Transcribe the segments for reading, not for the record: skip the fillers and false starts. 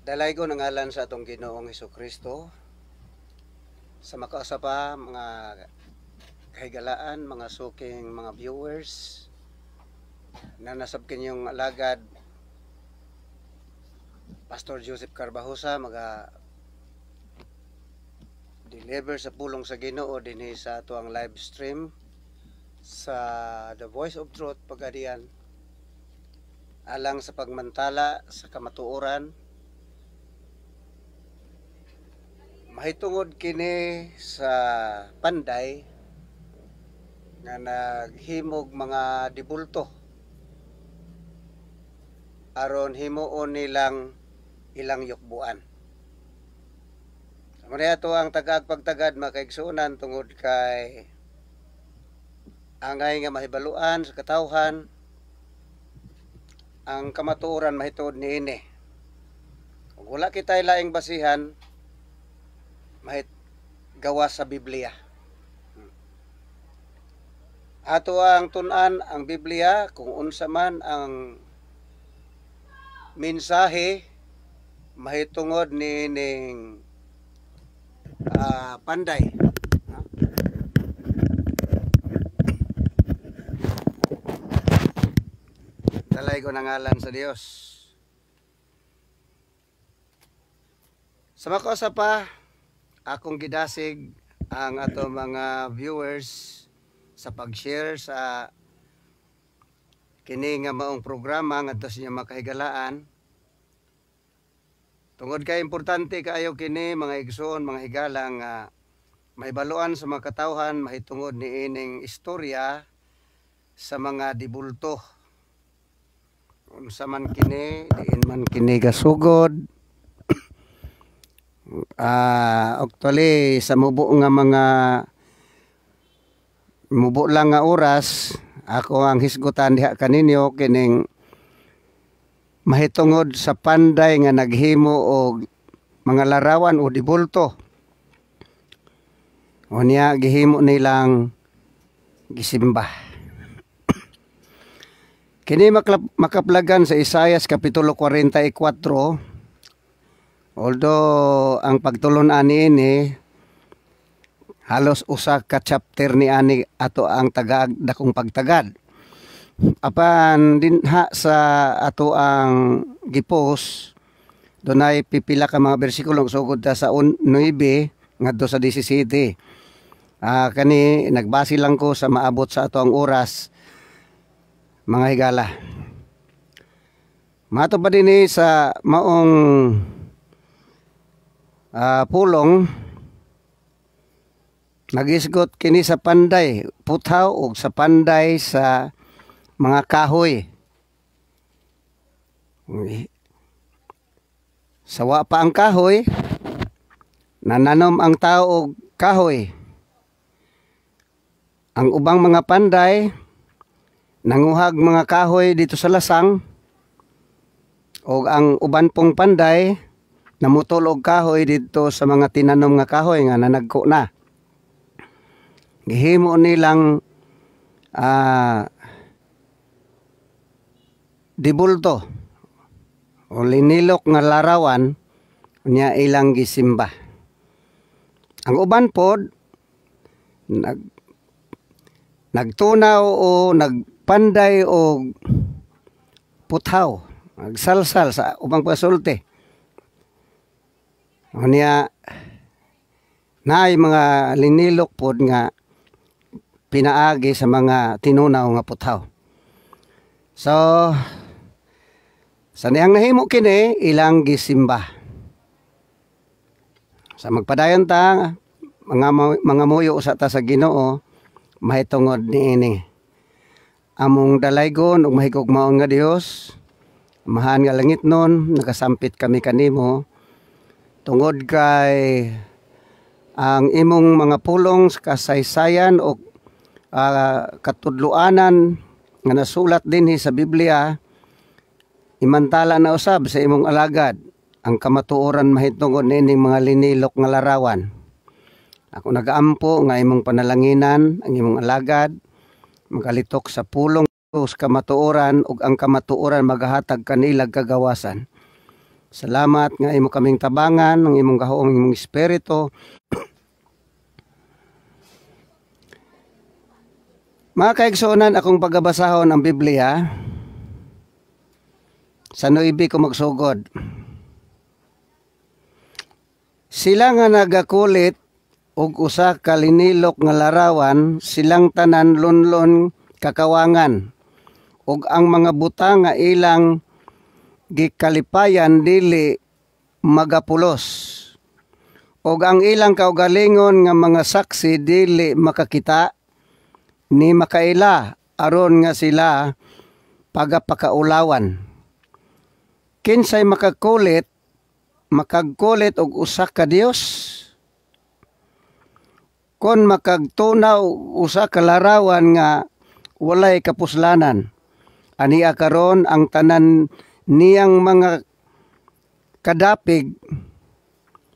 Dalay ko ng ngalan sa atong Ginoong Hesukristo. Sa makausapa mga kahigalaan, mga suking mga viewers na nasab kinyong alagad Pastor Joseph Carbajosa maga deliver sa pulong sa Ginoo dinhi sa atuang live stream sa The Voice of Truth pagadian alang sa pagmantala sa kamatuoran. Mahitungod kini sa panday nga naghimog mga dibulto aron himuon nilang ilang yukbuan. Muna ito ang tagag-pagtagad makaigsunan tungod kay angay nga mahibaluan sa katawhan ang kamatuoran mahitungod niini. Kung wala kitay laing basihan mahit gawas sa Biblia. Ato ang tun-an ang Biblia kung unsa man ang mensahe mahitungod nining panday. Dalay ko ng ngalan sa Dios. Sa makosa pa akong gidasig ang ato mga viewers sa pag-share sa kini nga maong programa ngadto sa inyo makahigalaan. Tungod kay importante kaayo kini mga igsoon, mga higala nga mahibaluan sa mga katawhan mahitungod niining istorya sa mga dibulto. Unsa man kini, diin man kini gasugod. Actually sa mubo nga mga mubo lang nga oras ako ang hisgutan diha kaninyo kining mahitungod sa panday nga naghimo og mga larawan o dibulto. Unya gihimo nilang gisimba. Kini makaplagan sa Isaias kapitulo 44. Although ang pagtulon ani ini halos usa ka chapter ni ani ato ang tagag dakong pagtagad. Apan dinha sa ato ang gipos dunay pipila ka mga bersikulo sugod ta sa 9 ngadto sa 17. Kani nagbase lang ko sa maabot sa ato ang oras mga higala. Mato pa dinhi sa maong pulong nagisgot kini sa panday putaw ug sa panday sa mga kahoy. Sawa pa ang kahoy nananom ang tao og kahoy. Ang ubang mga panday nanguhag mga kahoy dito sa lasang ug ang uban pong panday namutol og kahoy dito sa mga tinanom nga kahoy nga nanagko na. Gihimo nilang dibulto o linilok nga larawan unya ilang gisimba. Ang uban pod nagtunaw o nagpanday o putaw, nagsalsal sa ubang pasulti. Unya naay mga linilok pod nga pinaagi sa mga tinunaw nga putaw. So sa niyang nahimo kini ilang gisimba. Sa magpadayon ta mga muyo sa ta sa Ginoo mahitungod niini. Among dalaygon ug mahigugmaon nga Dios, mahan nga langit nun nakasampit kami kanimo tungod kay ang imong mga pulong sa kasaysayan o katudluanan nga nasulat dinhi sa Biblia imantala na usab sa imong alagad ang kamatuoran mahitungod nining mga linilok nga larawan. Ako nagaampo nga imong panalanginan ang imong alagad magalitok sa pulong sa kamatuoran ug ang kamatuoran magahatag kanilang kagawasan. Salamat nga imo kaming tabangan ng imong gahong imong espiritu. Mga kaigsuonan, akong pagbabasahon ang Biblia. Sa 9 ko magsugod. Sila nga nagakulit og usa ka linilok nga larawan, silang tanan lunlon kakawangan. Og ang mga butang nga ilang gikalipayan dili magapulos. Og ang ilang kaugalingon nga mga saksi dili makakita ni makaila aron nga sila pagapakaulawan. Kinsay makagkulit og usa ka Dios? Kon makagtunaw usa ka larawan nga walay kapuslanan, aniya karon ang tanan niyang mga kadapig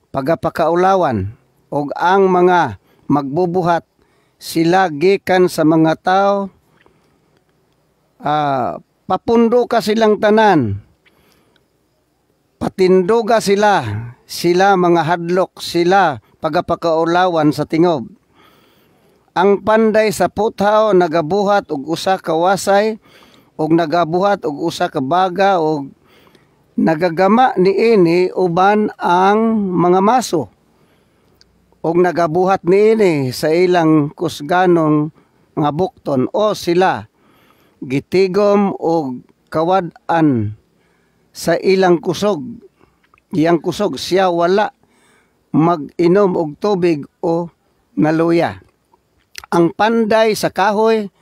pagapakaulawan, og ang mga magbubuhat sila gikan sa mga tao, papundo ka silang tanan, patinduga sila mga hadlok, sila pagapakaulawan sa tingob. Ang panday sa puthaw nagabuhat og usa ka wasay, og nagabuhat og usa ka baga, og nagagama niini uban ang mga maso, og nagabuhat niini sa ilang kusganong nga bukton, o sila gitigom og kawad-an sa ilang kusog. Iyang kusog siya wala mag-inom og tubig o naluya. Ang panday sa kahoy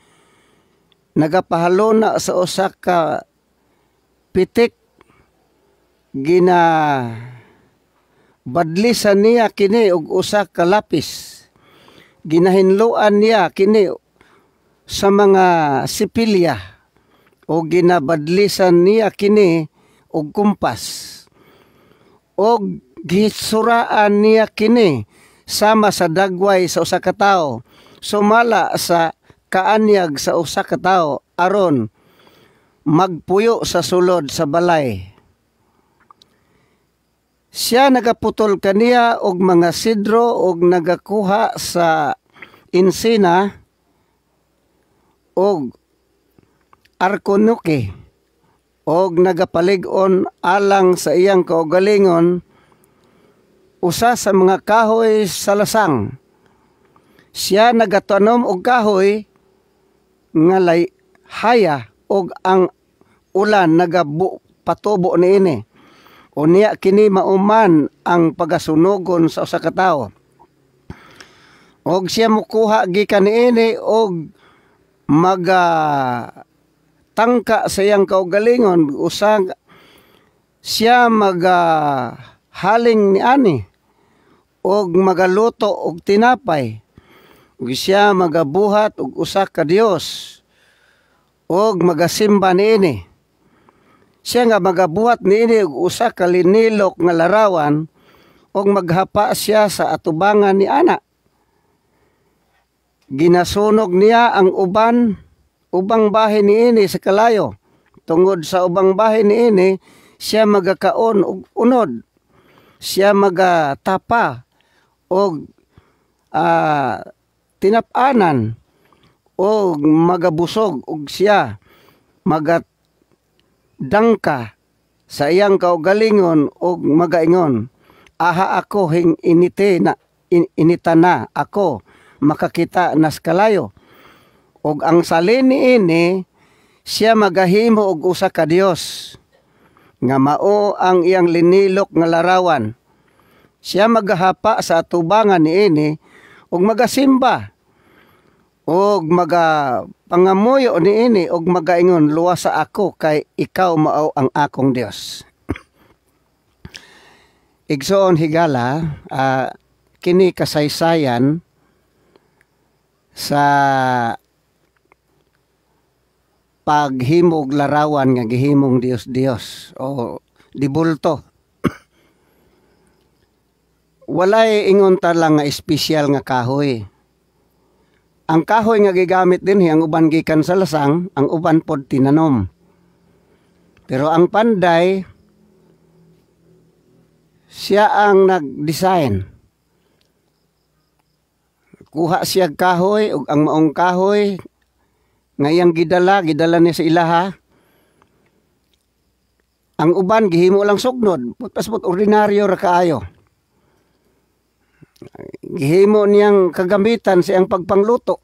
nagapahalona sa usa ka pitik, badlisan niya kini og usa ka lapis, ginahinluan niya kini sa mga sipilya, o ginabadlisan niya kini og kumpas, og gisuraan niya kini sama sa dagway sa usa ka tawo, sumala sa kaanyag sa usa ka tawo aron magpuyo sa sulod sa balay. Siya nagaputol kaniya og mga sidro, og nagakuha sa insina og arkonuke, og nagapalig-on alang sa iyang kaugalingon usa sa mga kahoy sa lasang. Siya nagatanom og kahoy nga haya, og ang ulan patubo niini. Unya kini mauman ang pagasunogon sa usa ka tawo. Og siya mokuha gikan niini og tangka sa iyang kaugalingon, usang siya haling ni ani og magaluto og tinapay, ug siya magabuhat og usa ka Dios og magasimba niini. Siya nga magabuhat niini og usa ka linilok nga larawan, og maghapa siya sa atubangan ni ana. Ginasunog niya ang ubang bahin niini sa kalayo. Tungod sa ubang bahin niini, siya magakaon og unod. Siya magatapa og tinapanan, og magabusog, og siya magadangka sa iyang kaugalingon, og magaingon, aha ako inita na ako makakita nas kalayo. Og ang salin niini, siya magahimo og usa ka Dios nga mao ang iyang linilok nga larawan. Siya magahapa sa atubangan niini og magasimba, og pangamuyo niini, og magaingon, luwasa ako kay ikaw mao ang akong Dios. Igsoon higala, kini kasaysayan sa paghimog larawan nga gihimong Dios o dibulto. Walay ingon ta lang nga espesyal nga kahoy. Ang kahoy nga gigamit din ang uban gikan sa lasang, ang uban pod tinanom. Pero ang panday Siya ang nag-design. Kuha siya kahoy ug ang maong kahoy ngayang gidala niya sa ilaha. Ang uban gihimo lang sugnod, pasbot ordinaryo ra kaayo. Gihimo niyang kagamitan sa iyang pagpangluto.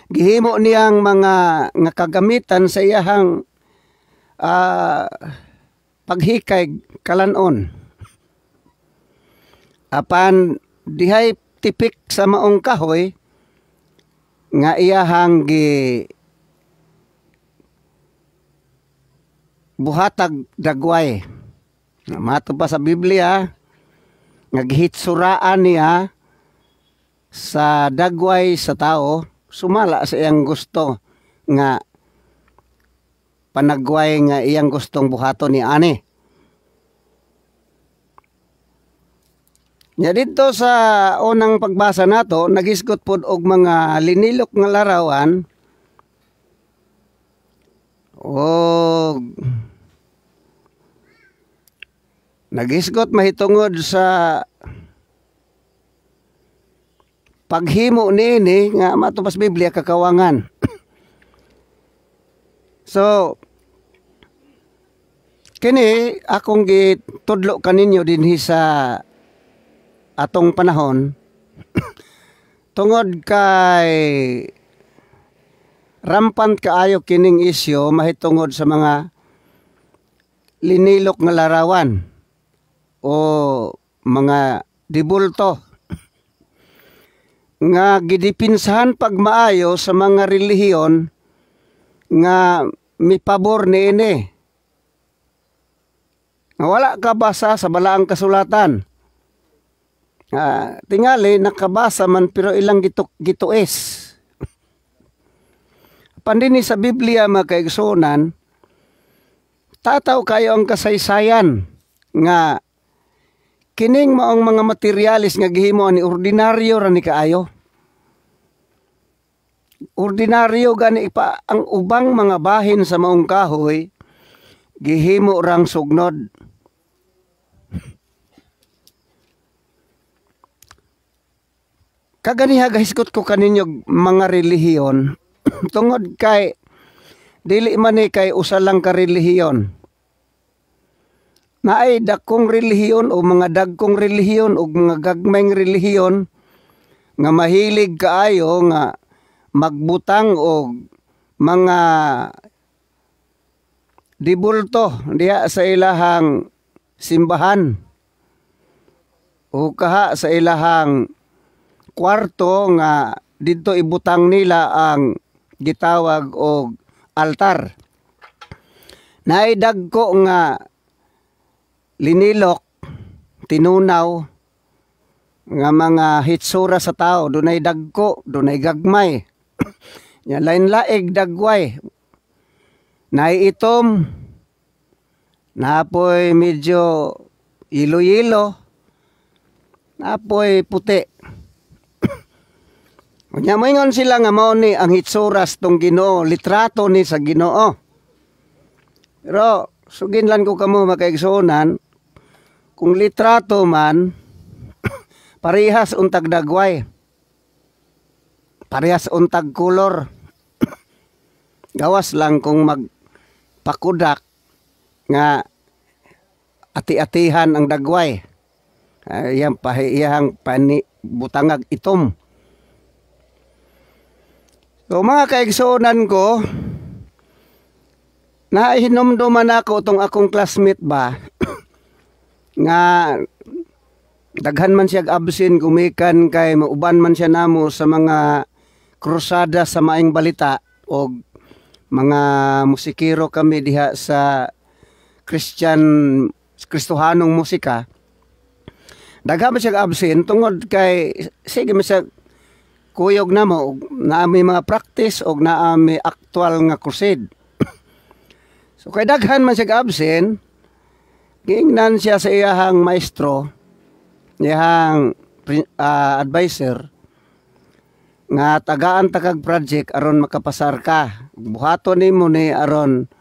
Gihimo niyang mga nga kagamitan sa iyang paghikay kalanon. Apan dihay tipik sa maong kahoy nga iyahang buhatag dagway. Mato pa sa Biblia nga gihitsuraan niya sa dagway sa tao, sumala sa iyang gusto nga panagway nga iyang gustong buhaton ni ani. Nya dito sa unang pagbasa nato, nagisgot pod og mga linilok nga larawan o nagisgot mahitungod sa paghimo niini nga matupas Biblia kakawangan. So kini akong gitudlo kaninyo dinhi sa atong panahon tungod kay rampant kaayo kining isyu mahitungod sa mga linilok nga larawan o mga dibulto nga gidipinsahan pagmaayo sa mga relihiyon nga mipabor niini. Nga wala ka basa sa balaang kasulatan. Tingali nakabasa man pero ilang gitues. Pandini sa Biblia mga kaigsunan, tataw kayo ang kasaysayan nga kining maong mga materialis nga gihimo ni ordinaryo ra ni kaayo. Ordinaryo gani pa ang ubang mga bahin sa maong kahoy gihimo rang sugnod. Kaganiha gahiskot ko kaninyo mga relihiyon tungod kay dili man ni kay usa lang ka relihiyon. Naay dakong relihiyon o mga dagkong relihiyon o mga gagmayng relihiyon nga mahilig kaayo nga magbutang og mga dibulto diha sa ilahang simbahan o kaha sa ilahang kwarto nga dito ibutang nila ang gitawag og altar. Naidagko nga linilok, tinunaw nga mga hitsura sa tao, dunay dagko, dunay gagmay. Nya lain-laig dagway. Naiitom, napoy medyo ilo-ilo, napoy puti. Nya moingon sila nga mao ni ang hitsuras tong Ginoo, litrato ni sa Ginoo. Pero suginlan ko kamo makaigsunan, kung litrato man parehas untag dagway. Parehas untag kulor. Gawas lang kung magpakudak nga ati-atihan ang dagway. Iyang butangag itom. So mga kaigsunan ko, nahinomduman ako itong akong classmate ba, nga daghan man siya absin gumikan kay mauban man siya namo sa mga krusada sa maing balita o mga musikero kami diha sa Kristohanong musika. Daghan man siya absin tungod kay sige man siya kuyog na mo, naami mga practice o naami actual nga crusade. So kay daghan man siya absent, giingnan siya sa iyahang maestro, iyahang advisor, nga tagaan takag project aron makapasar ka. Buhaton nimo ni aron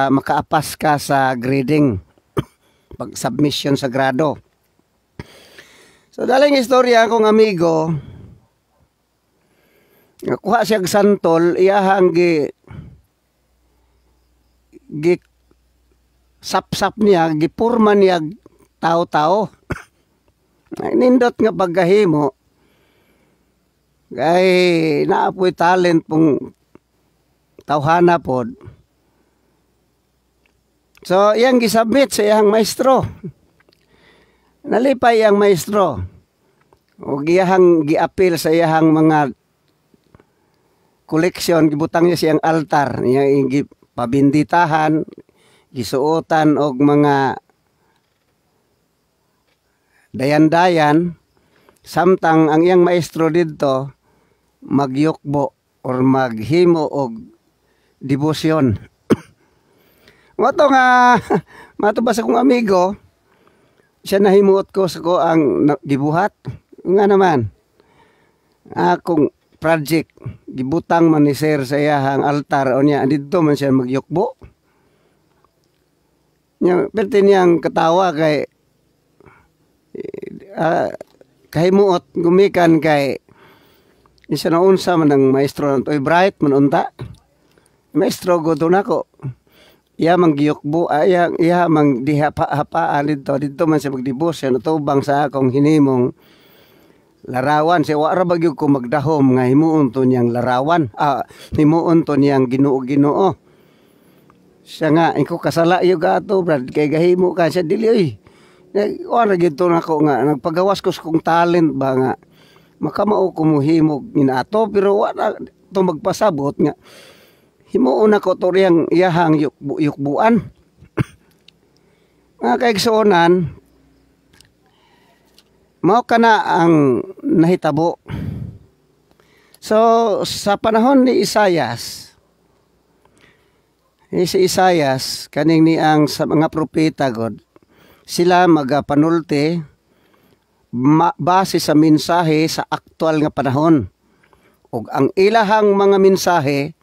makaapas ka sa grading. pag submission sa grado. So daling istorya akong amigo, nakuha siyang santol, iyahang gi sap-sap niya, gipurma niya tao-tao. Nindot nga pagkahimo, kay naapoy talent pong tawhana pod. So, iyang gisubmit sa iyang maestro. Nalipay iyang maestro. O iyang giapil sa iyang mga koleksyon, gibutang niya siyang altar. Iyang pabinditahan, gisuotan og mga dayan-dayan, samtang ang iyang maestro didto magyukbo or maghimo og debosyon. Mato nga matubas akong amigo, siya nahimuot ko sa ko ang gibuhat nga naman akong project gibutang man ni sir sa iyang altar o niya didto man siya magyukbo. Nya perti niyang katawa kay kahimuot gumikan kay isa na unsa man ang maestro ng Toy Bright man unta. Maestro go doon ako. Iya mang giyukbo, iya mang dihapa-hapaan dito man siya magdibos, siya natubang sa akong hinimong larawan. Siya wara bagyog ko magdahom nga himuon to niyang larawan, himuon to niyang ginoo-ginoo. Siya nga, iko kasala yung gato, brad, kay gahimo ka siya, dili, oy. Wala gito na ako nga, nagpagawas ko sa kong talent ba nga, makamao ko mo himog minato, pero wala ito magpasabot nga. Himuon ako to riyang iyahang yukbuan. Mga kaigsuonan, mao ka na ang nahitabo. So, sa panahon ni Isaias, si Isaias, kaning ni ang sa mga propeta God, sila magapanulti base sa mensahe sa aktual nga panahon. Og ang ilahang mga mensahe,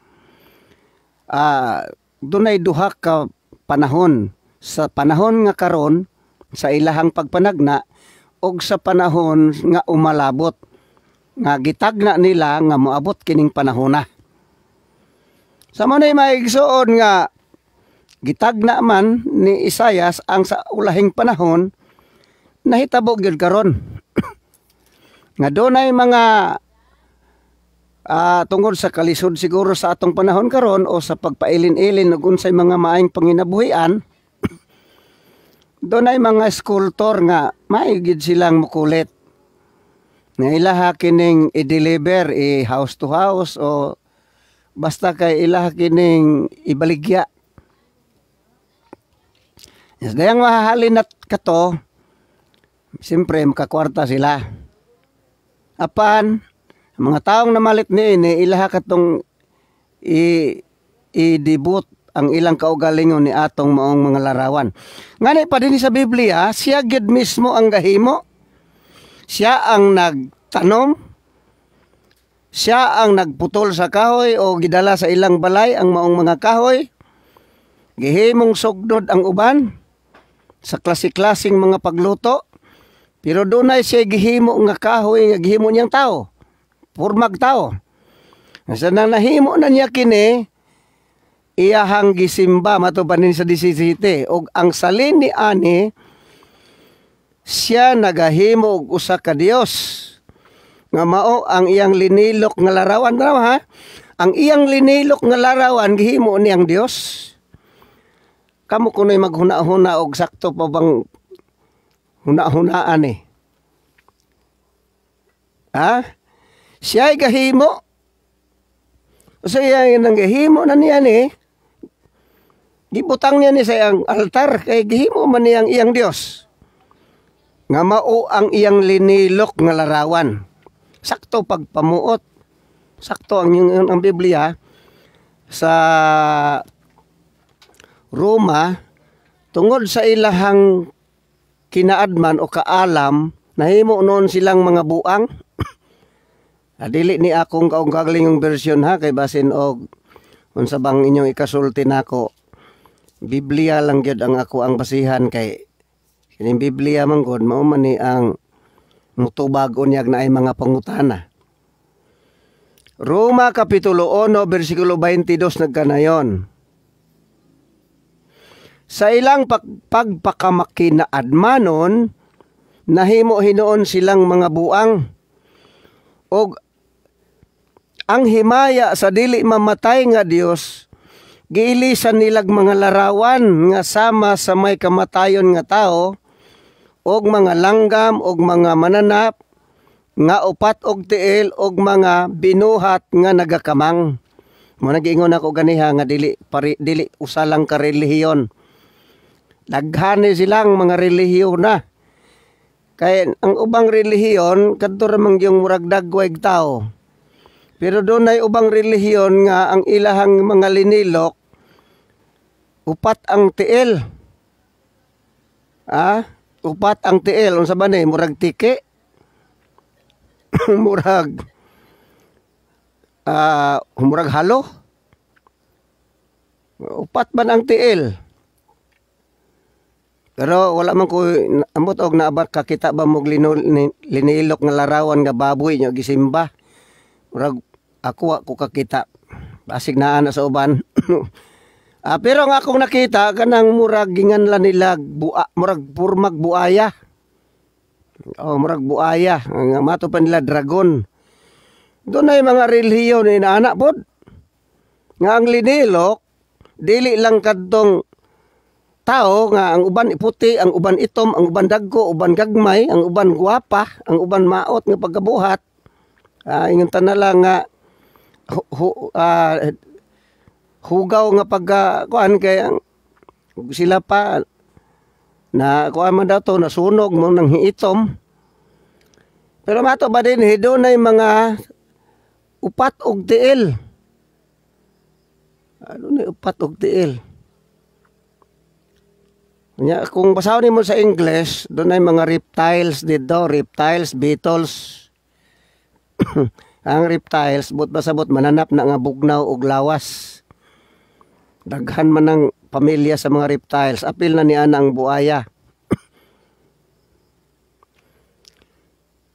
dunay duha ka panahon, sa panahon nga karon sa ilahang pagpanagna og sa panahon nga umalabot nga gitagna nila nga moabot kining panahona. Sa manay maigsuon nga gitagna man ni Isaias ang sa ulahing panahon nahitabo gyud karon nga dunay mga tungod sa kalisod siguro sa atong panahon karon o sa pagpailin-ilin ug unsay mga maayong panginabuhian, doon ay mga skulptor nga maigid silang mukulit nga ilaha kining i-deliver house to house o basta kay ilaha kining ibaligya. Yes, dayang mahahalin at kato, siyempre makakwarta sila. Apan mga taong namalit ni ilaha katong i-debut ang ilang kaugalingon ni atong maong mga larawan. Ngani pa din sa Biblia, siya gid mismo ang gahimo. Siya ang nagtanom. Siya ang nagputol sa kahoy o gidala sa ilang balay ang maong mga kahoy. Gihimong sugdod ang uban sa klase-klaseng mga pagluto. Pero dunay siya gihimo nga kahoy nga gihimo niyang tao. Purmag tao. Sa nang nahimo na niya kini, iyahang gisimba matupanin sa 17. Og ang salin ni ani, siya nagahimo og usa ka Dios. Nga mao ang iyang linilok nga larawan. Ha? Ang iyang linilok nga larawan, gihimo niyang Dios. Kamu kuno'y maghuna-huna og sakto pa bang huna-hunaan eh. Ha? Siya ay gahimo. So yan ang gahimo na niya ni. Gibutang niya ni sa iyang altar. Kay gahimo man niyang iyang Diyos. Nga mao ang iyang linilok nga larawan. Sakto pagpamuot. Sakto ang Biblia. Sa Roma, tungod sa ilahang kinaadman o kaalam, nahimo noon silang mga buang. Dili ni akong kaugalingong version ha, kay basin og unsa bang inyong ikasulti nako. Biblia lang gyud ang ako ang basihan kay Kining Biblia man gud mao man ni ang mutubag unyag na ay mga pangutana. Roma Kapitulo 1 versikulo 22 nagkanayon. Sa ilang pagpakamakinaadmanon, nahimo hinuon silang mga buang, og ang himaya sa dili mamatay nga Dios giilisan nilag mga larawan nga sama sa may kamatayon nga tao, og mga langgam og mga mananap nga upat og tiil og mga binuhat nga nagakamang. Mo nagiingon ako ganiha nga dili usalang ka relihiyon. Daghani silang mga relihiyon na. Kaya ang ubang relihiyon kadto ra man yung murag dagway tao. Pero doon ay ubang relihiyon nga ang ilahang mga linilok upat ang tiil. Upat ang tiil unsa ba ni murag tike? murag halo. Upat man ang tiil. Pero wala man ko amot og naabat kakita ba mog linilok nga larawan nga baboy nya gisimba. Murag ako kakita. Basig naa na sa uban. Pero ang akong nakita kanang murag ginganlan nila murag purmag buaya. Murag buaya nga mato pa nila dragon. Doon ay mga relihiyon ni anak pod. Nga ang linilok dili lang kadtong tao nga ang uban puti, ang uban itom, ang uban dagko, uban gagmay, ang uban guwapa, ang uban maot nga pagkabuhat. Ingon ta na lang nga hugaw nga kuan kay sila pa na kuan man daw to nasunog mo nang hiitom. Pero mato ba din doon ay mga upat og tiil. Ano ni upat og tiil? Kung basahon mo sa English, doon ay mga reptiles dito, reptiles, beetles. Ang reptiles, but basabot mananap na nga bugnaw og lawas. Daghan man ang pamilya sa mga reptiles, apil na niya ang buaya.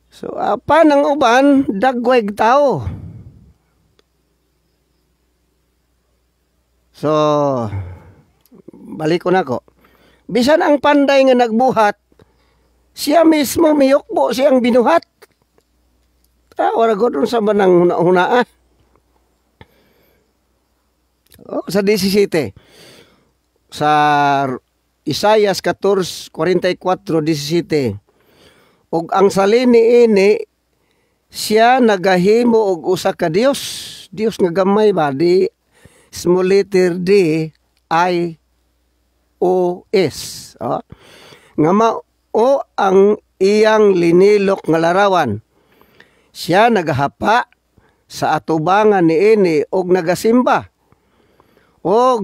So, apa ng uban, dagway tao. So, balik ko na ko. Bisan ang panday nga nagbuhat, siya mismo miyukbo siyang binuhat. Wala ko dun sa manang huna-huna. Sa 17. Sa Isaias 14:44-17. Og ang salini ini, siya nagahimo og usa ka Dios. Dios nga gamay ba? Small letter D, I, O-S. Nga mao ang iyang linilok nga larawan. Siya nagahapa sa atubangan niini og nagasimba. Og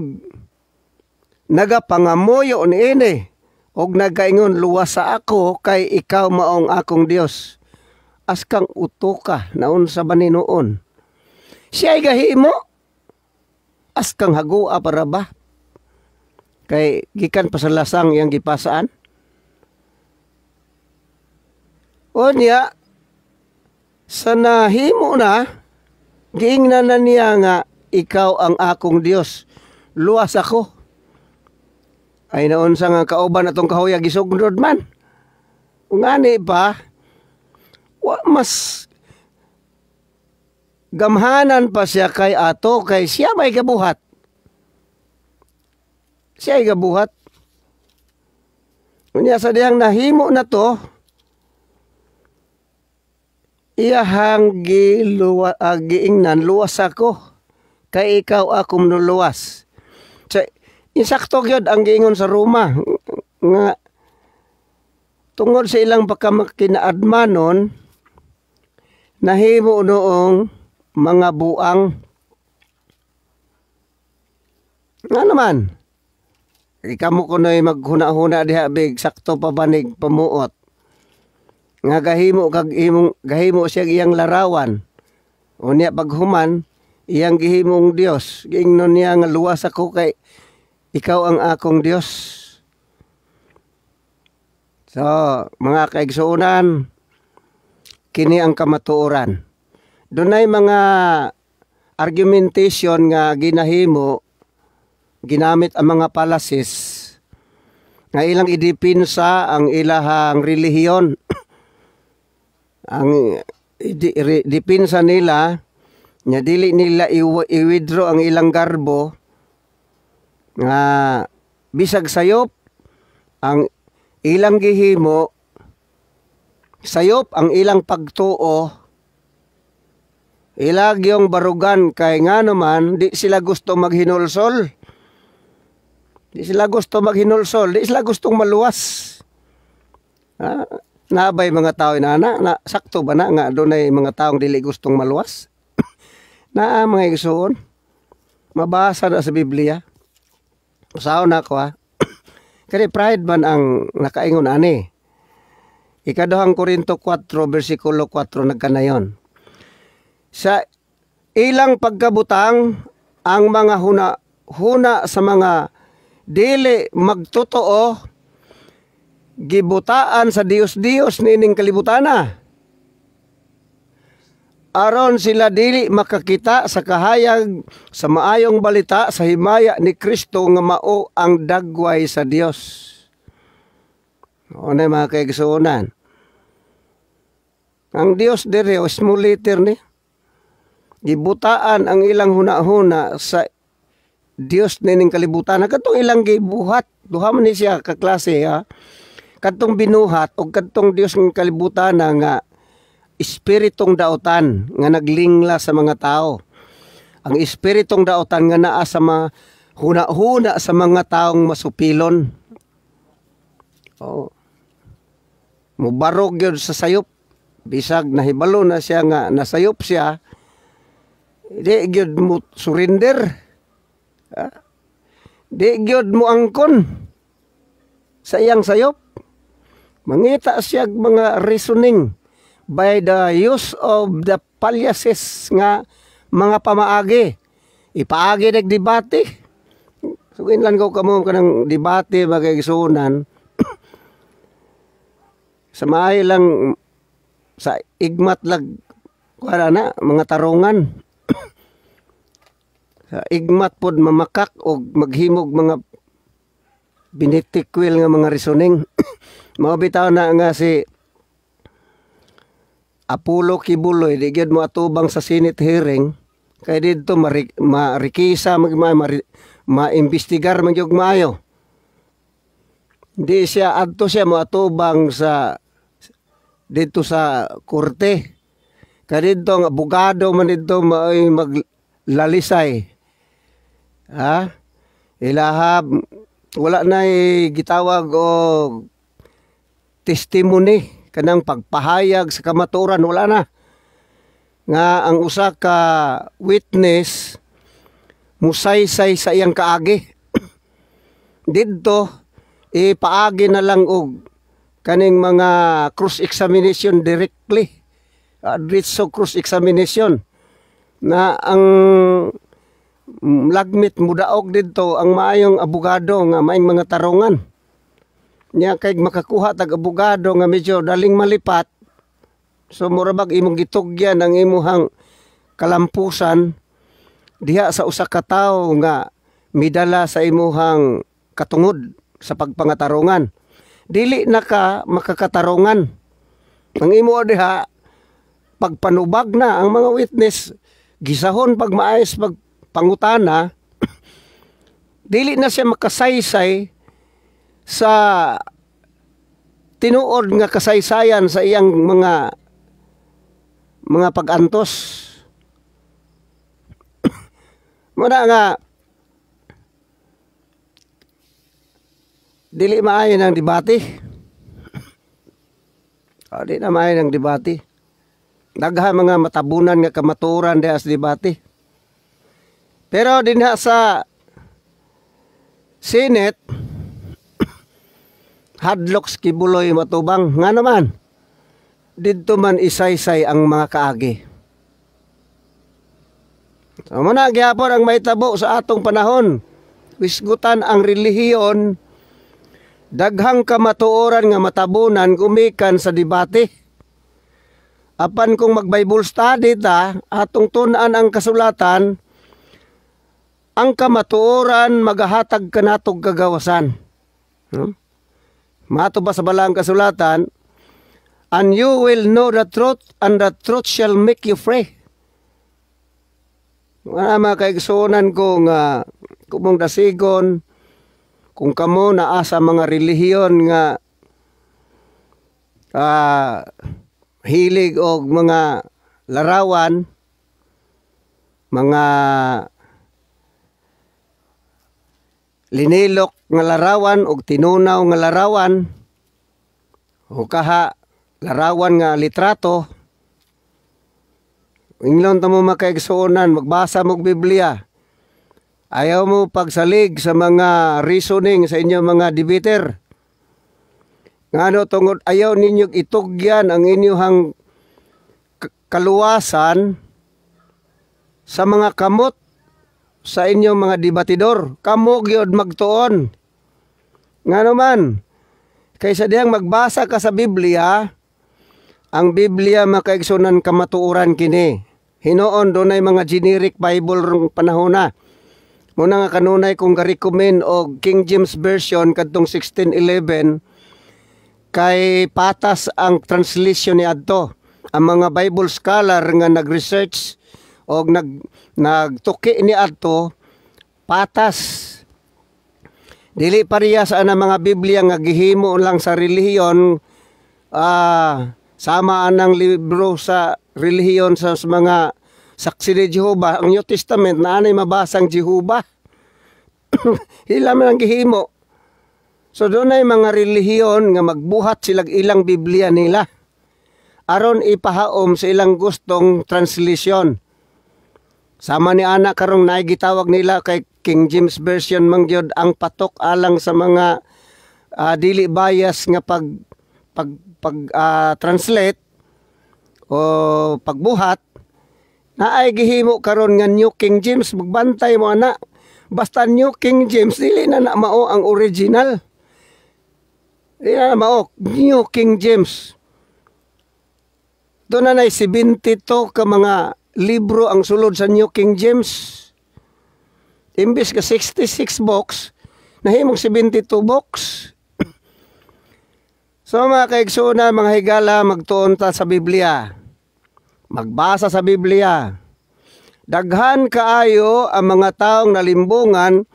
nagapangamuyo niini og nagaingon luwas sa ako kay ikaw maong akong Dios. Askang uto ka naun sa baninoon. Siya ay gahimo. Askang hagua para ba? Kay gikan pa sa lasang yang gipasaan. O niya, sa nahimo na, giingnan na niya nga, ikaw ang akong Dios. Luwas ako. Ay naon sa nga kauban atong kahuyag isugnod man. Ungani pa, mas gamhanan pa siya kay ato, kay siya may kabuhat. Siya ay gabuhat. Unya sa diyang nahimo na to, iyahang giingnan, luwas ako, kay ikaw akong nuluwas. So, insakto yun ang giingon sa Roma, nga tungod sa ilang pagkamakinaadmanon, nahimo noong mga buang. Nga naman, ikamu ko na'y maghuna-huna diha big sakto pa banig pamuot. Nga gahimo siya iyang larawan. Unya paghuman iyang gihimong Dios. Giingnon niya nga luwas ako kay ikaw ang akong Dios. So, mga kaigsuunan, kini ang kamatuoran. Dunay mga argumentation nga ginahimo, ginamit ang mga palasis nga ilang idipinsa ang ilahang relihiyon. Ang dipinsa nila nga dili nila i-withdraw ang ilang garbo nga bisag sayop ang ilang gihimo, sayop ang ilang pagtuo, ilag yung barugan kay nga naman di sila gusto maghinulsol. Di sila gusto maghinulsol, di sila gustong maluwas. Nabay mga tao na sakto ba na nga doon ay mga taong dili gustong maluwas? Na mga igsoon, mabasa na sa Biblia. Usaw na ko Kaya pride man ang nakaingon ani. Ikaduhang Korinto 4 versikulo 4 nagkanayon. Sa ilang pagkabutang ang mga huna sa mga dili magtotoo gibutaan sa Dios-Dios nining kalibutana. Aron sila dili makakita sa kahayag sa maayong balita sa himaya ni Kristo nga mao ang dagway sa Dios. O na mga kaigsuunan. Ang Dios dire small letter ni. Gibutaan ang ilang huna-huna sa Dios nining kalibutan. Katong ilang gibuhat. Duha man ni siya kaklase Katong binuhat o katong Dios ng kalibutan nga espiritong daotan nga naglingla sa mga tao. Ang espiritong daotan nga naa sa mga huna-huna sa mga taong masupilon. Mubarog yun sa sayop. Bisag nahibalo na siya nga nasayop siya. Di gyud mo surrender. Di gyud mo angkon sa iyang sayop. Mangita siya mga reasoning by the use of the palyases nga mga pamaagi. Ipaagi nagdebate. So inlan ko kamo kanang debate magigsunan. Sa maayo lang sa igmat lag kuha na mga tarungan. Sa igmat pod mamakak o maghimog mga binitikwil nga mga reasoning. Mabitaw na nga si Apollo Kibuloy, di gyud mo atubang sa Senate hearing, kay dito marikisa, maimbestigar magyug maayo. Di siya, adto siya mo atubang sa dito sa korte. Kay dito ang abogado man dito maglalisay. Ilahab, wala na gitawag o testimony. Kanang pagpahayag sa kamaturan wala na. Nga ang usa ka witness musaysay sa iyang kaagi. Didto ipaagi na lang og kaning mga cross examination directly. Diretso cross examination na ang lagmit mudaog didto ang maayong abogado nga maayong mga tarungan. Nya kay makakuha tag abogado nga medyo daling malipat. So murabag imong gitugyan ang imuhang kalampusan diha sa usa ka tawo nga midala sa imuhang katungod sa pagpangatarungan. Dili na ka makakatarungan. Ang imo diha pagpanubag na ang mga witness gisahon pag maayos pagpangutana dili na siya makasaysay sa tinuod nga kasaysayan sa iyang mga pag-antos. Muna nga dili maayo ng debate. Di na maayo ng debate. Dagha mga matabunan nga kamaturan diha sa debate. Pero dinha sa Senate Hadlocks Kibuloy matubang nga naman didto man isaysay ang mga kaagi. So muna gyapon ang mahitabo sa atong panahon. Wisgutan ang relihiyon daghang kamatuoran nga matabunan gumikan sa debate. Apan kung mag-Bible study ta, atong tun-an ang kasulatan, ang kamatuoran magahatag kanatog kagawasan. Mato ba sa balang kasulatan, and you will know the truth, and the truth shall make you free. Mga kaigsunan ko nga kumong dasigon, kung kamo naa sa mga relihiyon nga hilig og mga larawan, mga linilok nga larawan og tinunaw nga larawan, o kaha larawan nga litrato, inglon ta mo makaigsuonan, magbasa mog Biblia. Ayaw mo pagsalig sa mga reasoning sa inyong mga debater. Ngano tungod ayaw ninyo itugyan ang inyong kaluwasan sa mga kamot sa inyong mga debatidor. Kamo gyud magtuon. Ngano man, kaysa diyang magbasa ka sa Biblia, ang Biblia makaigsunan kamatuoran kini. Hinoon dunay mga generic Bible rong panahon na. Muna nga kanunay kong ga-recommend og King James Version kadtong 1611 kay patas ang translation ni adto. Ang mga Bible scholar nga nag-research og nagtuki ni adto patas. Dili pareha sa mga Biblia nga gihimo lang sa relihiyon, sama anang libro sa relihiyon sa mga saksi ni Jehovah. Ang New Testament na anay mabasang Jehovah. Hila man ang gihimo. So doon ay mga relihiyon nga magbuhat silang ilang Biblia nila aron ipahaom sa ilang gustong translation. Sama ni ana karong naigitawag nila kay King James Version mangyod ang patok alang sa mga dili bias nga translate o pagbuhat. Naay gihimo karon nga New King James, magbantay mo ana. Basta New King James dili na mao ang original. Dili na mao New King James. Doon na 72 ka mga libro ang sulod sa New King James. Imbis ka 66 books, nahimong 72 books. So mga kaigsunan, mga higala, magtuon ta sa Biblia. Magbasa sa Biblia. Daghan kaayo ang mga taong nalimbungan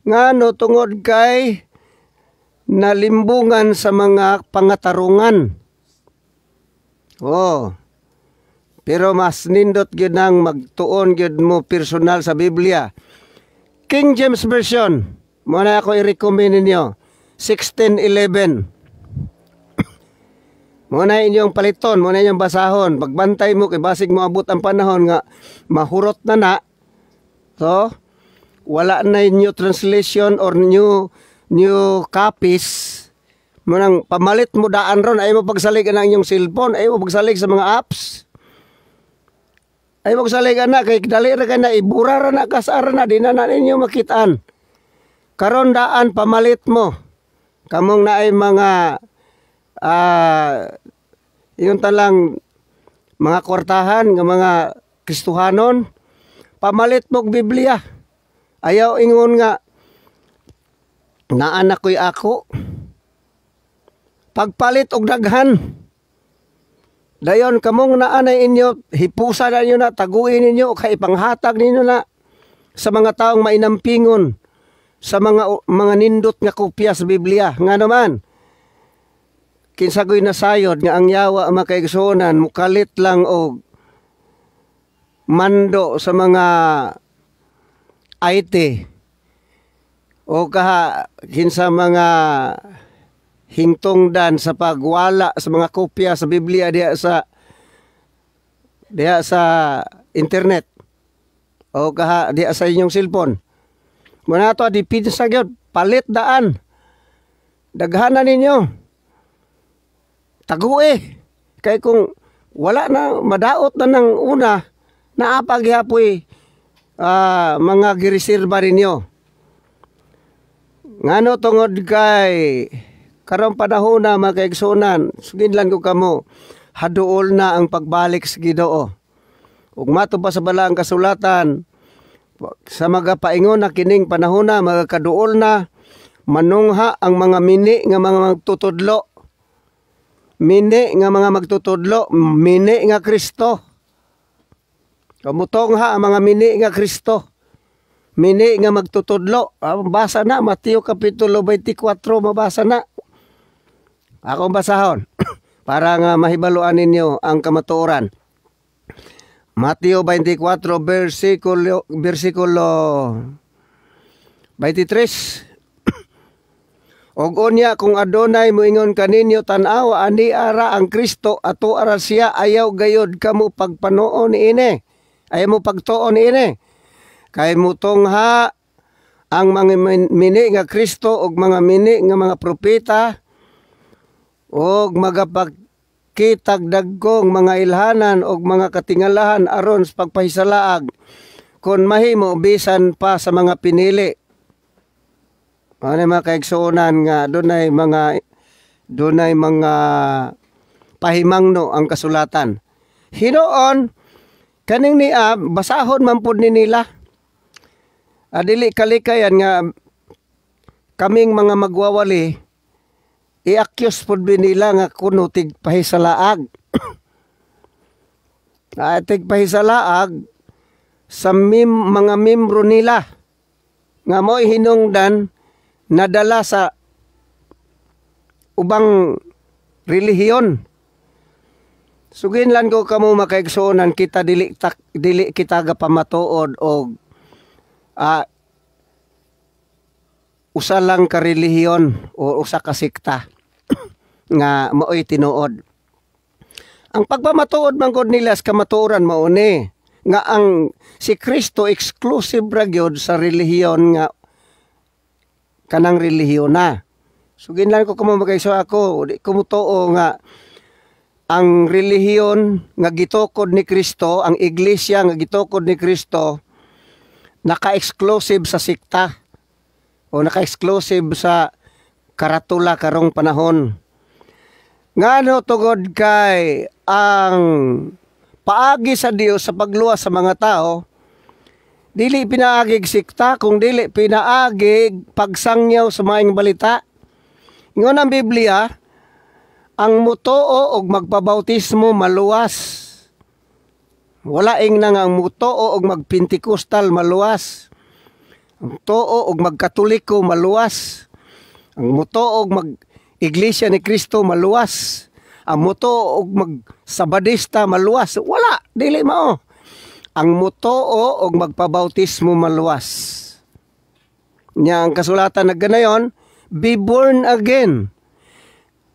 ngano tungod kay nalimbungan sa mga pangatarungan. Oh. Pero mas nindot gyud nang magtuon gyud mo personal sa Biblia. King James Version, mo na ako i-recommend ninyo, 1611. Muna inyong paliton, muna inyong basahon. Pagbantay mo, kay basig mo abot ang panahon nga mahurot na. So, wala na new translation or new copies. Munang pamalit mo daan ron, ay mo pagsalig na inyong cellphone, ay mo pagsalig sa mga apps. Ay mo pagsalig na, kay dali ra ka na, ibura ra na, kasara na, di na ninyo makitaan. Karon daan, pamalit mo. Kamong na ay mga yung talang mga kwartahan ng mga Kristuhanon, pamalit mong Biblia. Ayaw ingon nga naanak ko'y ako. Pagpalit og daghan. Dayon kamong naanay inyo, hipusa na inyo na, taguin ninyo, kay panghatag ninyo na sa mga taong mainampingon, sa mga nindot nga kopya sa Biblia. Nga naman, kinsagoy na sayod nga ang yawa makaigsunan mukalit lang og mando sa mga IT o kaha kinsa mga hingtungdan sa pagwala sa mga kopya sa Biblia diha sa internet o kaha diha sa inyong cellphone. Muna to dipin sa gyud palit daan. Daghanan ninyo. Tague. Kay kung wala na, madaot na ng una, naapagyapoy mga gireserba ninyo. Ngano tungod kay karong panahon na mga kaigsunan, suginlan ko kamo, haduol na ang pagbalik sa Ginoo. Ug mato pa sa balaang kasulatan, sa mga paingon na kining panahon na, mga kaduol na, manungha ang mga mini nga mga magtutudlo. Mini nga mga magtutudlo, mini nga Kristo. Kamutongha ang mga mini nga Kristo. Mini nga magtutudlo. Basa na, Mateo Kapitulo 24, mabasa na. Akong basahon para nga mahibaluan ninyo ang kamatuoran. Mateo 24, versikulo 23. Og unya kung adunay moingon kaninyo tan-aw ani ara ang Kristo ato ara siya ayaw gayod kamo pagpanoon niini. Ayaw mo pagtuon niini. Kay mutongha ang mga mini nga Kristo og mga mini nga mga propeta og magapagkitag dagkong mga ilhanan og mga katingalahan aron sa pagpahisalaag kon mahimo bisan pa sa mga pinili. Ano mga kaigsuonan nga dunay mga pahimangno ang kasulatan. Hinoon kaning niya basahon man pud ni nila. Dili kalikayan nga kaming mga magwawali i-accuse pud nila nga kuno tigpahisalaag. Tigpahisalaag sa mga membro nila nga mo'y hinungdan nadala sa ubang relihiyon. Suginlan ko kamo makaigsuonan kita dili kita gapamatuod og usa lang ka relihiyon o usa ka sekta nga maoy tinuod. Ang pagpamatuod man gud nila sa kamatuoran mao ni nga ang si Kristo exclusive ra gyud sa relihiyon nga kanang relihiyon na. Suginlan ko kamo magayso ako di ko mutuo nga ang relihiyon nga gitukod ni Kristo, ang iglesia nga gitukod ni Kristo naka-exclusive sa sekta o naka-exclusive sa karatula karong panahon. Ngano tugod kay ang paagi sa Dios sa pagluwas sa mga tao dili pinaagig sekta kung dili pinaagig pagsangyaw sa maayong balita. Ingon ang Biblia, ang mutuo og magpabautismo maluwas. Wala ing na nga ang mutuo og magpentekostal maluwas. Ang tuo og magkatoliko maluwas. Ang mutuo og mag-iglesia ni Kristo maluwas. Ang mutuo og mag-sabadista maluwas. Wala, dili mao. Ang mutuo og magpabautismo maluwas. Nya ang kasulatan na ganayon, be born again.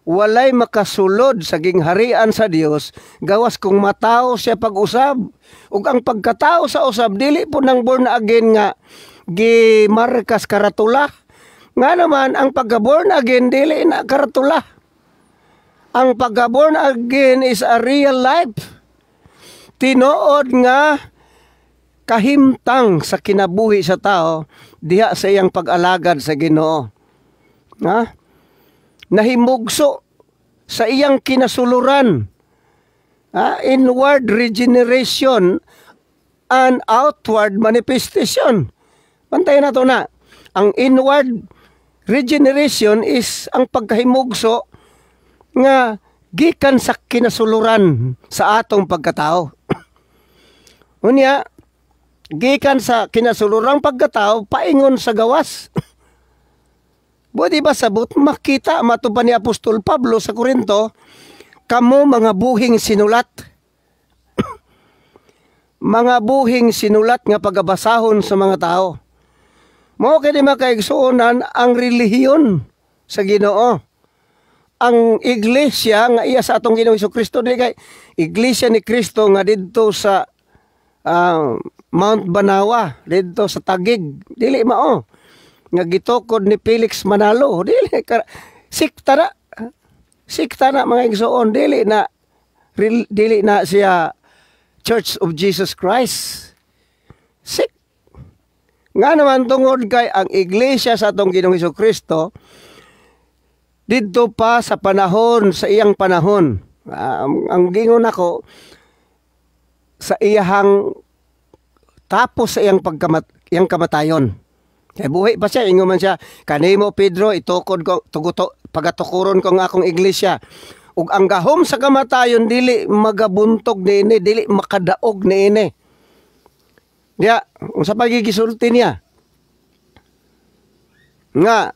Walay makasulod sa gingharian sa Dios gawas kung matao siya pag-usab. Ug ang pagkatao sa usab dili po nang born again nga gimarkas karatula. Nga naman ang pagka-born again dili na karatula. Ang pagka-born again is a real life. Tinuod nga kahimtang sa kinabuhi sa tao diha sa iyang pag-alagad sa Ginoo. Nahimugso sa iyang kinasuluran. Inward regeneration and outward manifestation. Pantayin na ito na. Ang inward regeneration is ang pagkahimugso nga gikan sa kinasuluran sa atong pagkatao. Unya, gikan sa kinasulurang pagkatao, paingon sa gawas. Buti ba sabot, makita matupan ni Apostol Pablo sa Korinto, kamo mga buhing sinulat. Mga buhing sinulat nga pagabasahon sa mga tao. Mao kay di makaigsuonan ang relihiyon sa Ginoo. Ang iglesia nga iya sa atong Ginoong Jesucristo dili kay iglesia ni Kristo nga didto sa Mount Banawa, didto sa Taguig, dili mao. Nga gitukod ni Felix Manalo, dili sikta na mga igsoon, dili na siya Church of Jesus Christ. Nga naman tungod kay ang iglesia sa atong Ginoong Jesucristo didto pa sa panahon, sa iyang panahon. Ang gingon ako, sa iyang tapos sa iyang iyang kamatayon. Kaya buhay pa siya, ingon man siya, kanimo Pedro, itukod ko, pagatukuron ko nga akong iglesia. Ug ang gahom sa kamatayon, dili magabuntog niini, dili makadaog niini. Diya, sa pagigisulti niya, nga,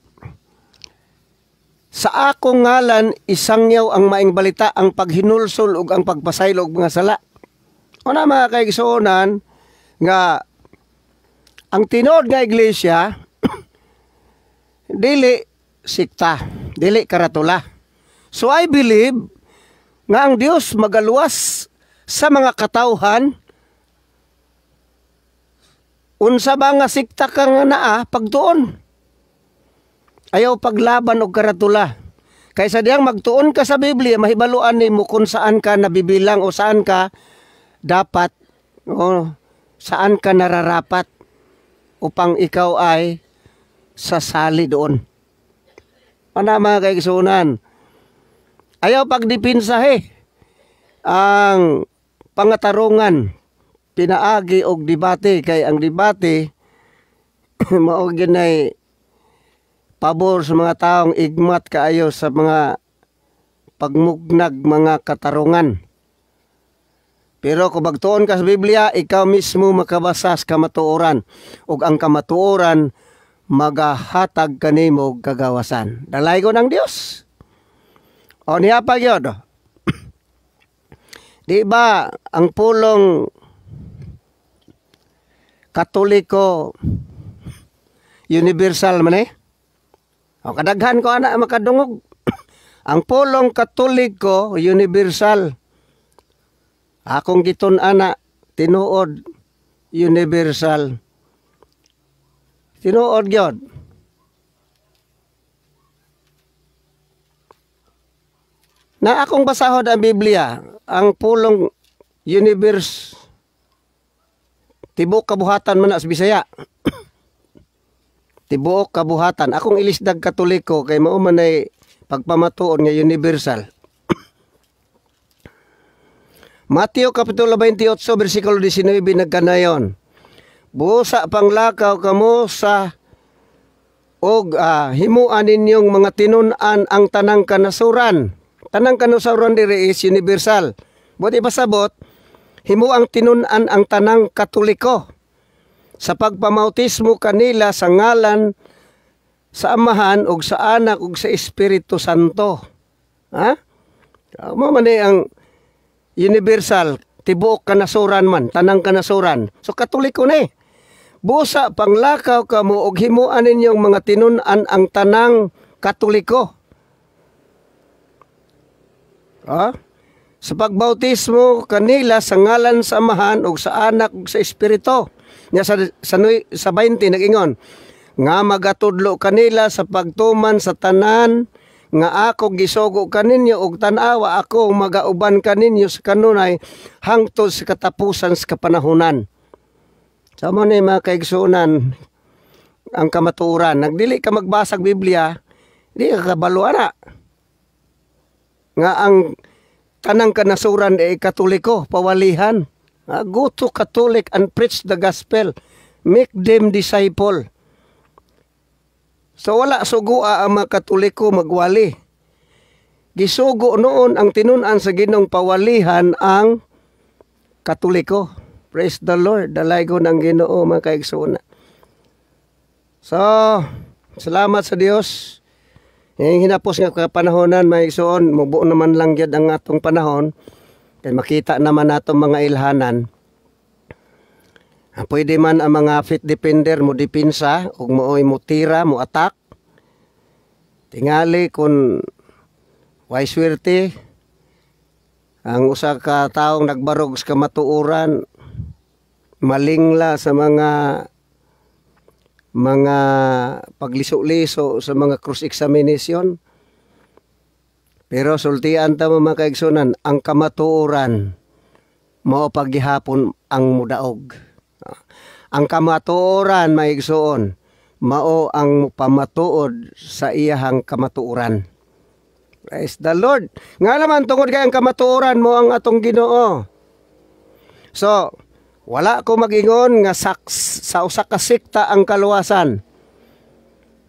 sa akong ngalan, isangyaw ang maing balita, ang paghinulsol ug ang pagpasaylo og mga sala. O na mga kaigsuonan, nga, ang tinuod nga iglesia, dili sikta, dili karatula. So I believe, nga ang Dios magaluwas sa mga katawhan, unsa ba nga sikta ka nga naa, pagtuon. Ayaw paglaban og karatula. Kaysa diyang magtuon ka sa Biblia, mahibaluan nimo kung saan ka nabibilang o saan ka dapat o saan ka nararapat upang ikaw ay sasali doon. Ano mga kaigsunan? Ayaw pagdipinsahe ang pangatarungan, pinaagi og debate, kay ang debate mao ginay pabor sa mga taong igmat kaayo sa mga pagmugnag mga katarungan. Pero kung magtuon ka sa Biblia, ikaw mismo makabasa sa kamatuoran. Ug ang kamatuoran, magahatag kanimo kagawasan. Dalay ko ng Diyos. O niya pa yun. Di ba ang pulong Katoliko universal man eh? O kadaghan ko anak makadungog. Ang pulong Katoliko universal. Akong giton anak tinuod universal. Tinuod gyud. Na akong basahod ang Biblia, ang pulong universe tibok kabuhatan man sa Bisaya. Tibuok kabuhatan. Akong ilisdag Katoliko kay mao man ay pagpamatuon nga universal. Mateo kapitulo 28 bersikulo 19 nagkanayon. Busa panglakaw kamo sa og himuan ninyong mga tinun-an ang tanang kanasuran. Tanang kanasuran diri is universal. Buti pasabot himuang tinun-an ang tanang Katoliko. Sa pagpamautismo kanila sa ngalan sa Amahan ug sa Anak ug sa Espiritu Santo. Ha? Mo man ang universal, tibuok kanasuran man, tanang kanasuran. So Katoliko ni. Busa panglakaw kamo og himuan ninyong mga tinun-an ang tanang Katoliko. Ha? Sa pagbautismo kanila sa ngalan sa Amahan ug sa Anak ug sa Espiritu. Nya sa 20 nag-ingon nga magatudlo kanila sa pagtuman sa tanan nga ako gisugo kaninyo og tan-awa ako magauban kaninyo sa kanunay hangtod sa katapusan sa kapanahunan. Sa mo ni mga kaigsunan ang kamatuoran, nagdili ka magbasag Biblia, di ka kabalo ana. Nga ang tanang kanasuran ay Katoliko, pawalihan. Go to Catholic and preach the gospel. Make them disciple. So wala sugua ang mga Katoliko magwali. Gisugo noon ang tinun-an sa Ginoong pawalihan ang Katoliko. Praise the Lord. Dalay ko ng Ginoo mga kaigsunan. So, salamat sa Dios. Hinapos nga kapanahonan mga igsuon, mubuo naman lang yun ang atong panahon. Kaya makita naman nato mga ilhanan. Pwede man ang mga fit defender mo dipinsa o mo tira, mo attack. Tingali kung way swerte ang usa ka taong nagbarog sa kamatuoran, malingla sa mga pagliso-liso sa mga cross examination. Pero sultian ta mga kaigsunan, ang kamatuoran mao paggihapon ang mudaog. Ang kamatuoran maigsuon mao ang pamatuod sa iyahang kamatuoran. Praise the Lord. Nga naman tungod kay ang kamatuoran mo ang atong Ginoo. So, wala ko magingon nga sa usa ka sekta ang kaluwasan.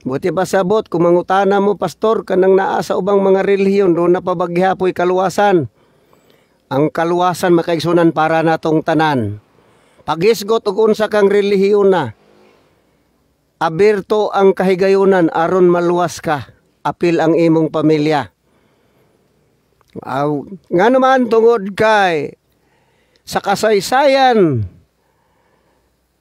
Buti pa sabot kung mangutana mo, pastor, kanang naa sa ubang mga relihiyon, doon na pabagyapoy kaluwasan. Ang kaluwasan makaigsunan para natong tanan. Pagisgot og unsa kang relihiyon na, abirto ang kahigayunan aron maluwas ka, apil ang imong pamilya. Nga naman tungod kay sa kasaysayan,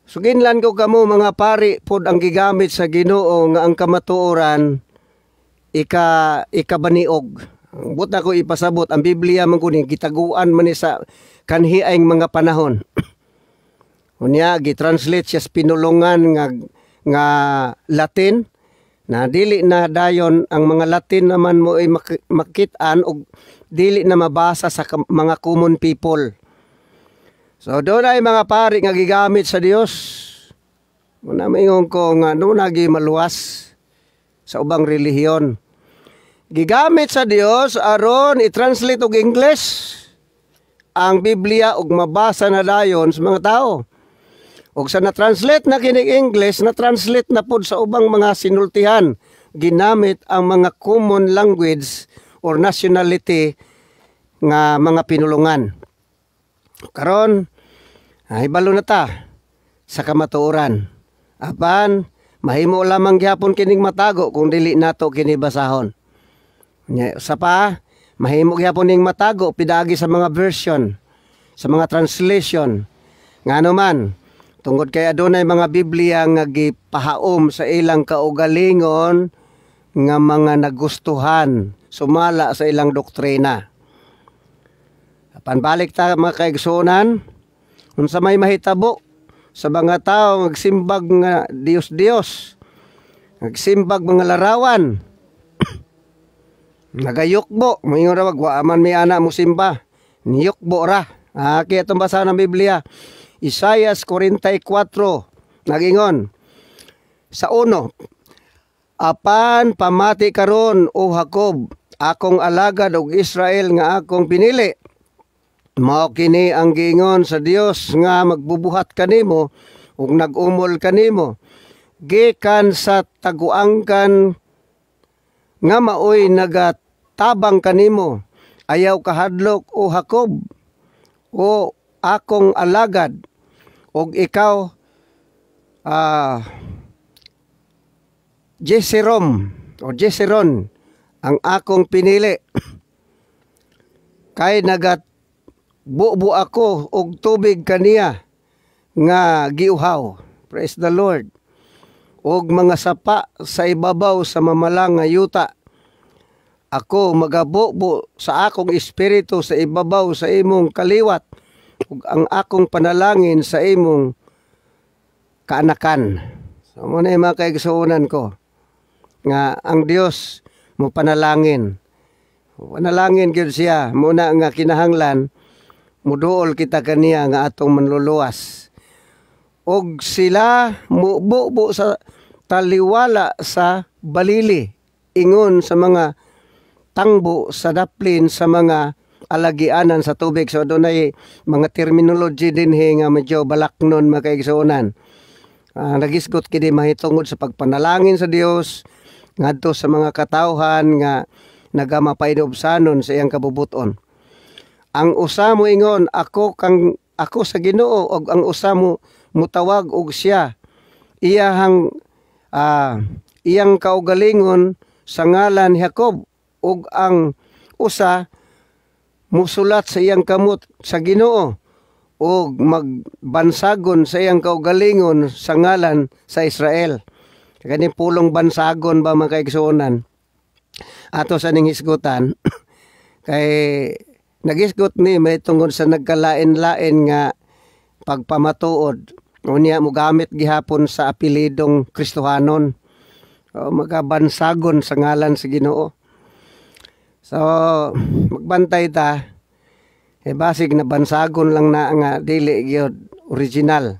suginlan ko kamo mga pari pod ang gigamit sa Ginoo nga ang kamatuoran ikabaniog. Buta ko ipasabot ang Biblia man kuning gitaguan man ni sa kanhiayng mga panahon. Unya gitranslate siya sa pinulungan nga Latin na dili na dayon ang mga Latin naman mo ay makit-an og dili na mabasa sa mga common people. So doon ay mga pari nga gigamit sa Dios. Muna maingon ko nga doon nagi maluwas sa ubang relihiyon. Gigamit sa Dios aron i-translate og English ang Biblia og mabasa na dayon sa mga tao. Og sa na-translate na kining English, na-translate na pod sa ubang mga sinultihan. Ginamit ang mga common language or nationality nga mga pinulungan. Karon, hibalo na ta sa kamatuoran. Apan, mahimo lamang gyapon kining matago kung dili nato kini basahon. Sa pa, mahimo gyapon ning matago pidagi sa mga version, sa mga translation. Ngano man, tungod kay adunay mga Biblia nga gipahaom sa ilang kaugalingon nga mga nagustuhan sumala sa ilang doktrina. Panbalik ta mga kaigsunan, unsa may mahitabo sa mga tao magsimbag nga Dios-Dios, magsimbag mga larawan, nagayukbo, mayon ra wa man may ana mo simba, niyukbo ra. Kaya itong basa ng Biblia, Isaiah 44, nagingon, sa 1, apan pamati karon o Jacob, akong alagad og Israel nga akong pinili. Mao kini ang giingon sa Dios nga magbubuhat kanimo ug nag-umol kanimo gikan sa taguangkan nga maoy nagatabang kanimo, ayaw kahadlok o Jacob o akong alagad, ug ikaw Jeseron ang akong pinili. Kay bubo ako og tubig kaniya nga giuhaw. Praise the Lord. Og mga sapa sa ibabaw sa mamalang nga yuta. Ako magabubo sa akong espiritu sa ibabaw sa imong kaliwat ug ang akong panalangin sa imong kaanakan. So mo na mga kaigsuonan ko nga ang Dios mo panalangin. Panalangin gyud siya muna nga kinahanglan muduol kita kaniya nga atong manluluwas. Og sila mububo sa taliwala sa balili, ingon sa mga tangbo sa daplin sa mga alagianan sa tubig. So doon ay mga terminology din nga medyo balaknon makaigsuonan. Nagisgot kini mahitungod sa pagpanalangin sa Dios ngadto sa mga katawhan nga nagamapayinobsanon sa iyang kabubuton. Ang usa mo ingon ako sa Ginoo, og ang usa mo mutawag og siya iyang kaugalingon sa ngalan Jacob, ug ang usa musulat sa iyang kamot sa Ginoo ug magbansagon sa iyang kaugalingon sa ngalan sa Israel. Kani pulong bansagon ba mga kaigsuonan ato sa ning hisgutan kay nagisgot ni may tungod sa nagkalain-lain nga pagpamatuod. Unya mo gamit gihapon sa apelidong Kristohanon. Magabansagon sa ngalan sa Ginoo. So magbantay ta. Basig na bansagon lang na nga dili gyud original.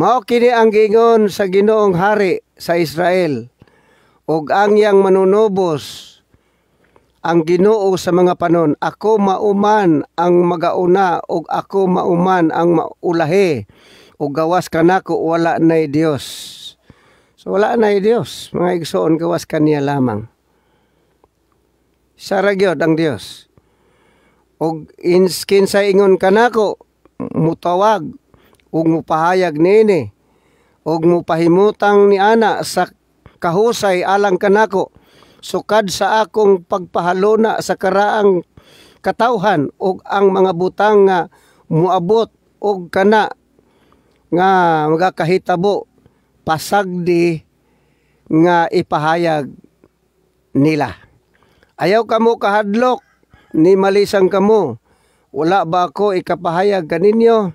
Mao kini ang giingon sa Ginoong Hari sa Israel. Og ang yang manunubos ang Ginoo sa mga panon. Ako mauman ang magauna ug ako mauman ang maulahi. Ug gawas kanako wala nay Dios. So wala nay Dios, mga igsoon, gawas kaniya lamang. Siya ra gyud ang Dios. Ug kinsa ingon kanako mutawag ug mupahayag nini ug mupahimutang ni ana sa kahusay alang kanako sukad sa akong pagpahalona sa karaang katawhan ug ang mga butang nga muabot og kana nga magakahitabo pasagdi nga ipahayag nila. Ayaw kamo kahadlok ni malisang kamo. Wala ba ako ikapahayag kaninyo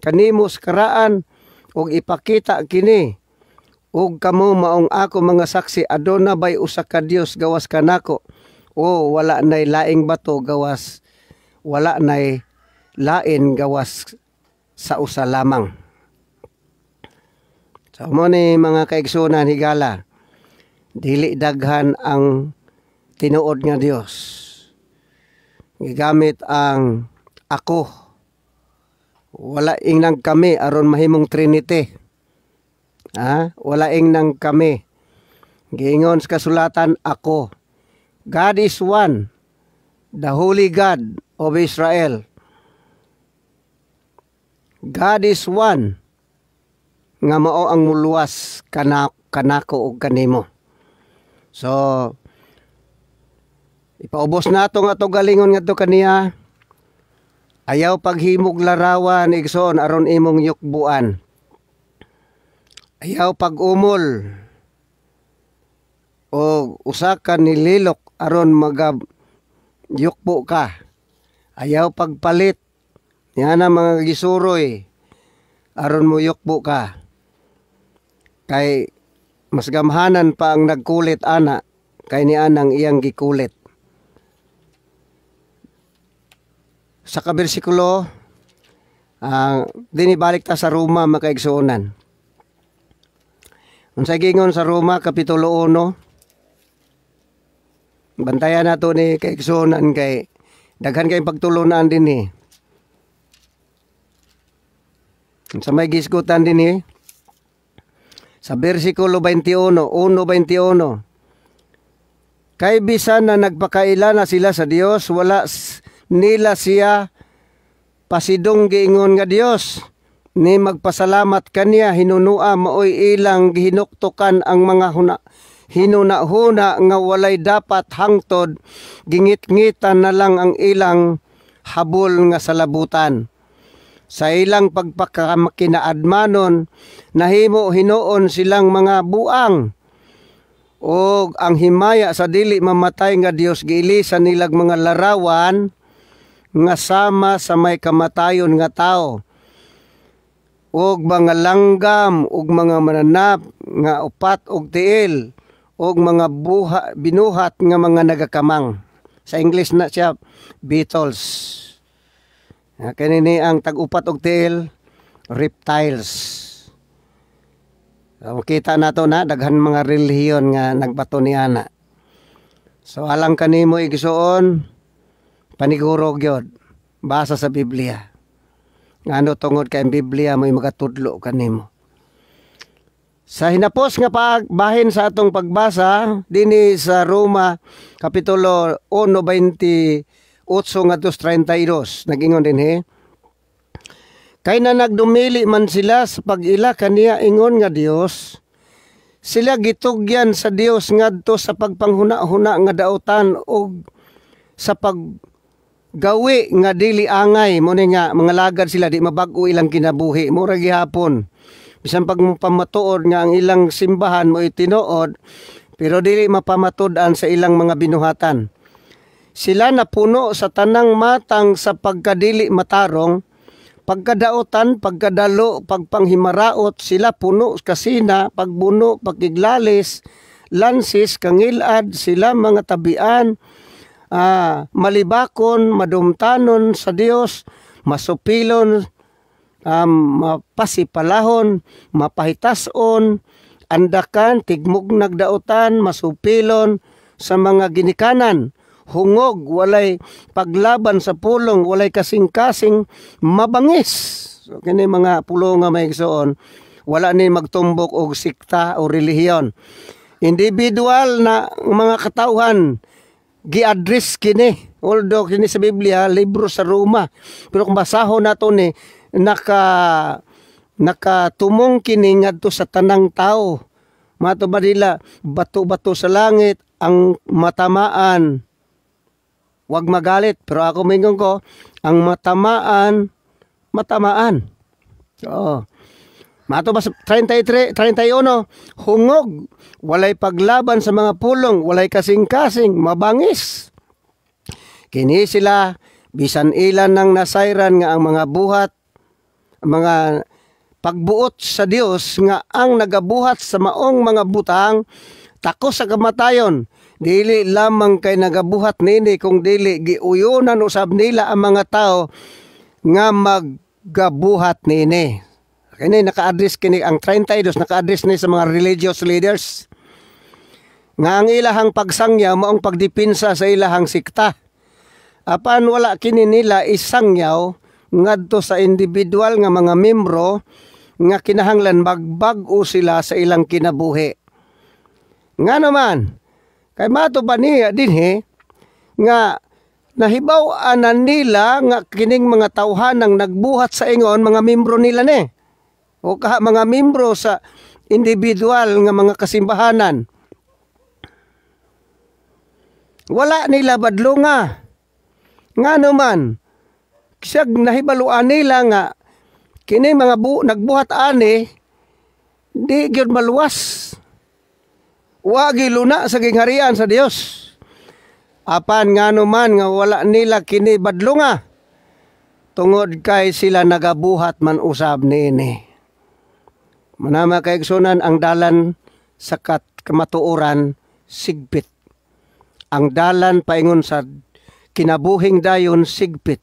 kanimo sa karaan ug ipakita kini ug kamo maong ako mga saksi aduna bay usa ka Dios gawas kanako o wala nay laing bato gawas wala nay lain gawas sa usa lamang. So mo ni mga kaigsunan higala, dili daghan ang tinuod nga Dios. Gigamit ang ako. Wala ing nang kami aron mahimong Trinity. Wala ing nang kami. Giingon sa kasulatan ako. God is one. The Holy God of Israel. God is one. Nga mao ang muluwas kanako ug kanimo. So ipaubos nato nga to galingon nga to kaniya. Ayaw paghimog larawan igsoon aron imong yukbuan. Ayaw pag-umol o usa ka nililok aron yukbo ka. Ayaw pagpalit yan ang mga gisuroy aron mo yukbo ka. Kay mas gamhanan pa ang nagkulit ana kay ni anang iyang gikulit. Sa kabersikulo, dinibalik ta sa Roma makaigsuonan. Unsay gingon sa Roma kapitulo 1, bantayan nato ni kaigsuonan kay daghan kay pagtulunan din ni. Sa may gisgutan din ni sa bersikulo 21, 1:21. Kay bisan na nagpakaila na sila sa Dios, wala nila siya pasidong giingon nga Dios ni magpasalamat kaniya hinunua maoy ilang gihinuktukan ang mga hinuna-huna nga walay dapat hangtod gingit-ngitan na lang ang ilang habol nga salabutan. Sa ilang pagpakakinaadmanon nahimo hinuon silang mga buang o ang himaya sa dili mamatay nga Dios giilisan nilag mga larawan nga sama sa may kamatayon nga tao og mga langgam og mga mananap nga upat og tiil og mga binuhat nga mga nagakamang. Sa English na siya beetles. Kanini ang tag-upat og tiil reptiles. Makita nato na daghan mga relihiyon nga nagbato ni ana. So alang kanimo igsuon paniguro gyud basa sa Biblia. Ngano tungod kay Biblia may magatudlo kanimo. Sa hinapos nga pagbahin sa atong pagbasa dinhi sa Roma kapitulo 1:28 ngadto 32 nagingon dinhi. Kay na nagdumili man sila sa pag-ila kaniya ingon nga Dios, sila gitugyan sa Dios ngadto sa pagpanghuna-huna nga dautan og sa paggawi nga dili angay mo ni nga mga lagad sila di mabag-o ilang kinabuhi mura gihapon. Bisan pag pamatuod nga ang ilang simbahan mo itinuod pero dili mapamatud-an sa ilang mga binuhatan. Sila napuno sa tanang matang sa pagkadili matarong. Pagkadautan, pagkadalo, pagpanghimaraot, sila puno kasina, pagbuno, pagkiglalis, lansis, kangilad, sila mga tabian, malibakon, madumtanon sa Dios, masupilon, mapasipalahon, mapahitason, andakan, tigmug nagdautan, masupilon sa mga ginikanan, hungog, walay paglaban sa pulong, walay kasing-kasing mabangis. So, kini mga pulong nga may igsoon, wala ni magtumbok og sikta o relihiyon. Individual na mga katauhan gi-address kini. Although kini sa Biblia libro sa Roma, pero kung basahon nato ni nakatumong kini ngadto sa tanang tao. Mato ba nila bato-bato sa langit ang matamaan, wag magalit. Pero ako mingon ko, ang matamaan. Oo. Mato ba sa 33, 31, hungog, walay paglaban sa mga pulong, walay kasing-kasing, mabangis. Kini sila, bisan ilan ng nasayran nga ang mga buhat, mga pagbuot sa Dios nga ang nagabuhat sa maong mga butang, tako sa kamatayon. Dili lamang kay nagabuhat nini, kung dili giuyonan usab nila ang mga tao nga maggabuhat nini. Kini naka-address kini ang 32 naka-address ni sa mga religious leaders nga ang ilahang pagsangyaw maong pagdipinsa sa ilahang sikta. Apan wala kini nila isangyaw ngadto sa individual nga mga membro nga kinahanglan magbag-o sila sa ilang kinabuhi. Nga naman kay mato ba niya dinhi nga nahibaw-anan nila nga kining mga tawhanang nagbuhat sa ingon mga membro nila ni. O mga membro sa individual nga mga kasimbahanan. Wala nila badlunga. Nga naman, kisag nahibaluan nila nga kini mga nagbuhat ani, di gyud maluwas. Wagi luna sa gingharian sa Dios. Apan nga naman nga wala nila kini badlunga. Tungod kay sila nagabuhat man usab niini. Manama kaigsunan ang dalan sa kamatuoran sigpit. Ang dalan paingon sa kinabuhing dayon sigpit.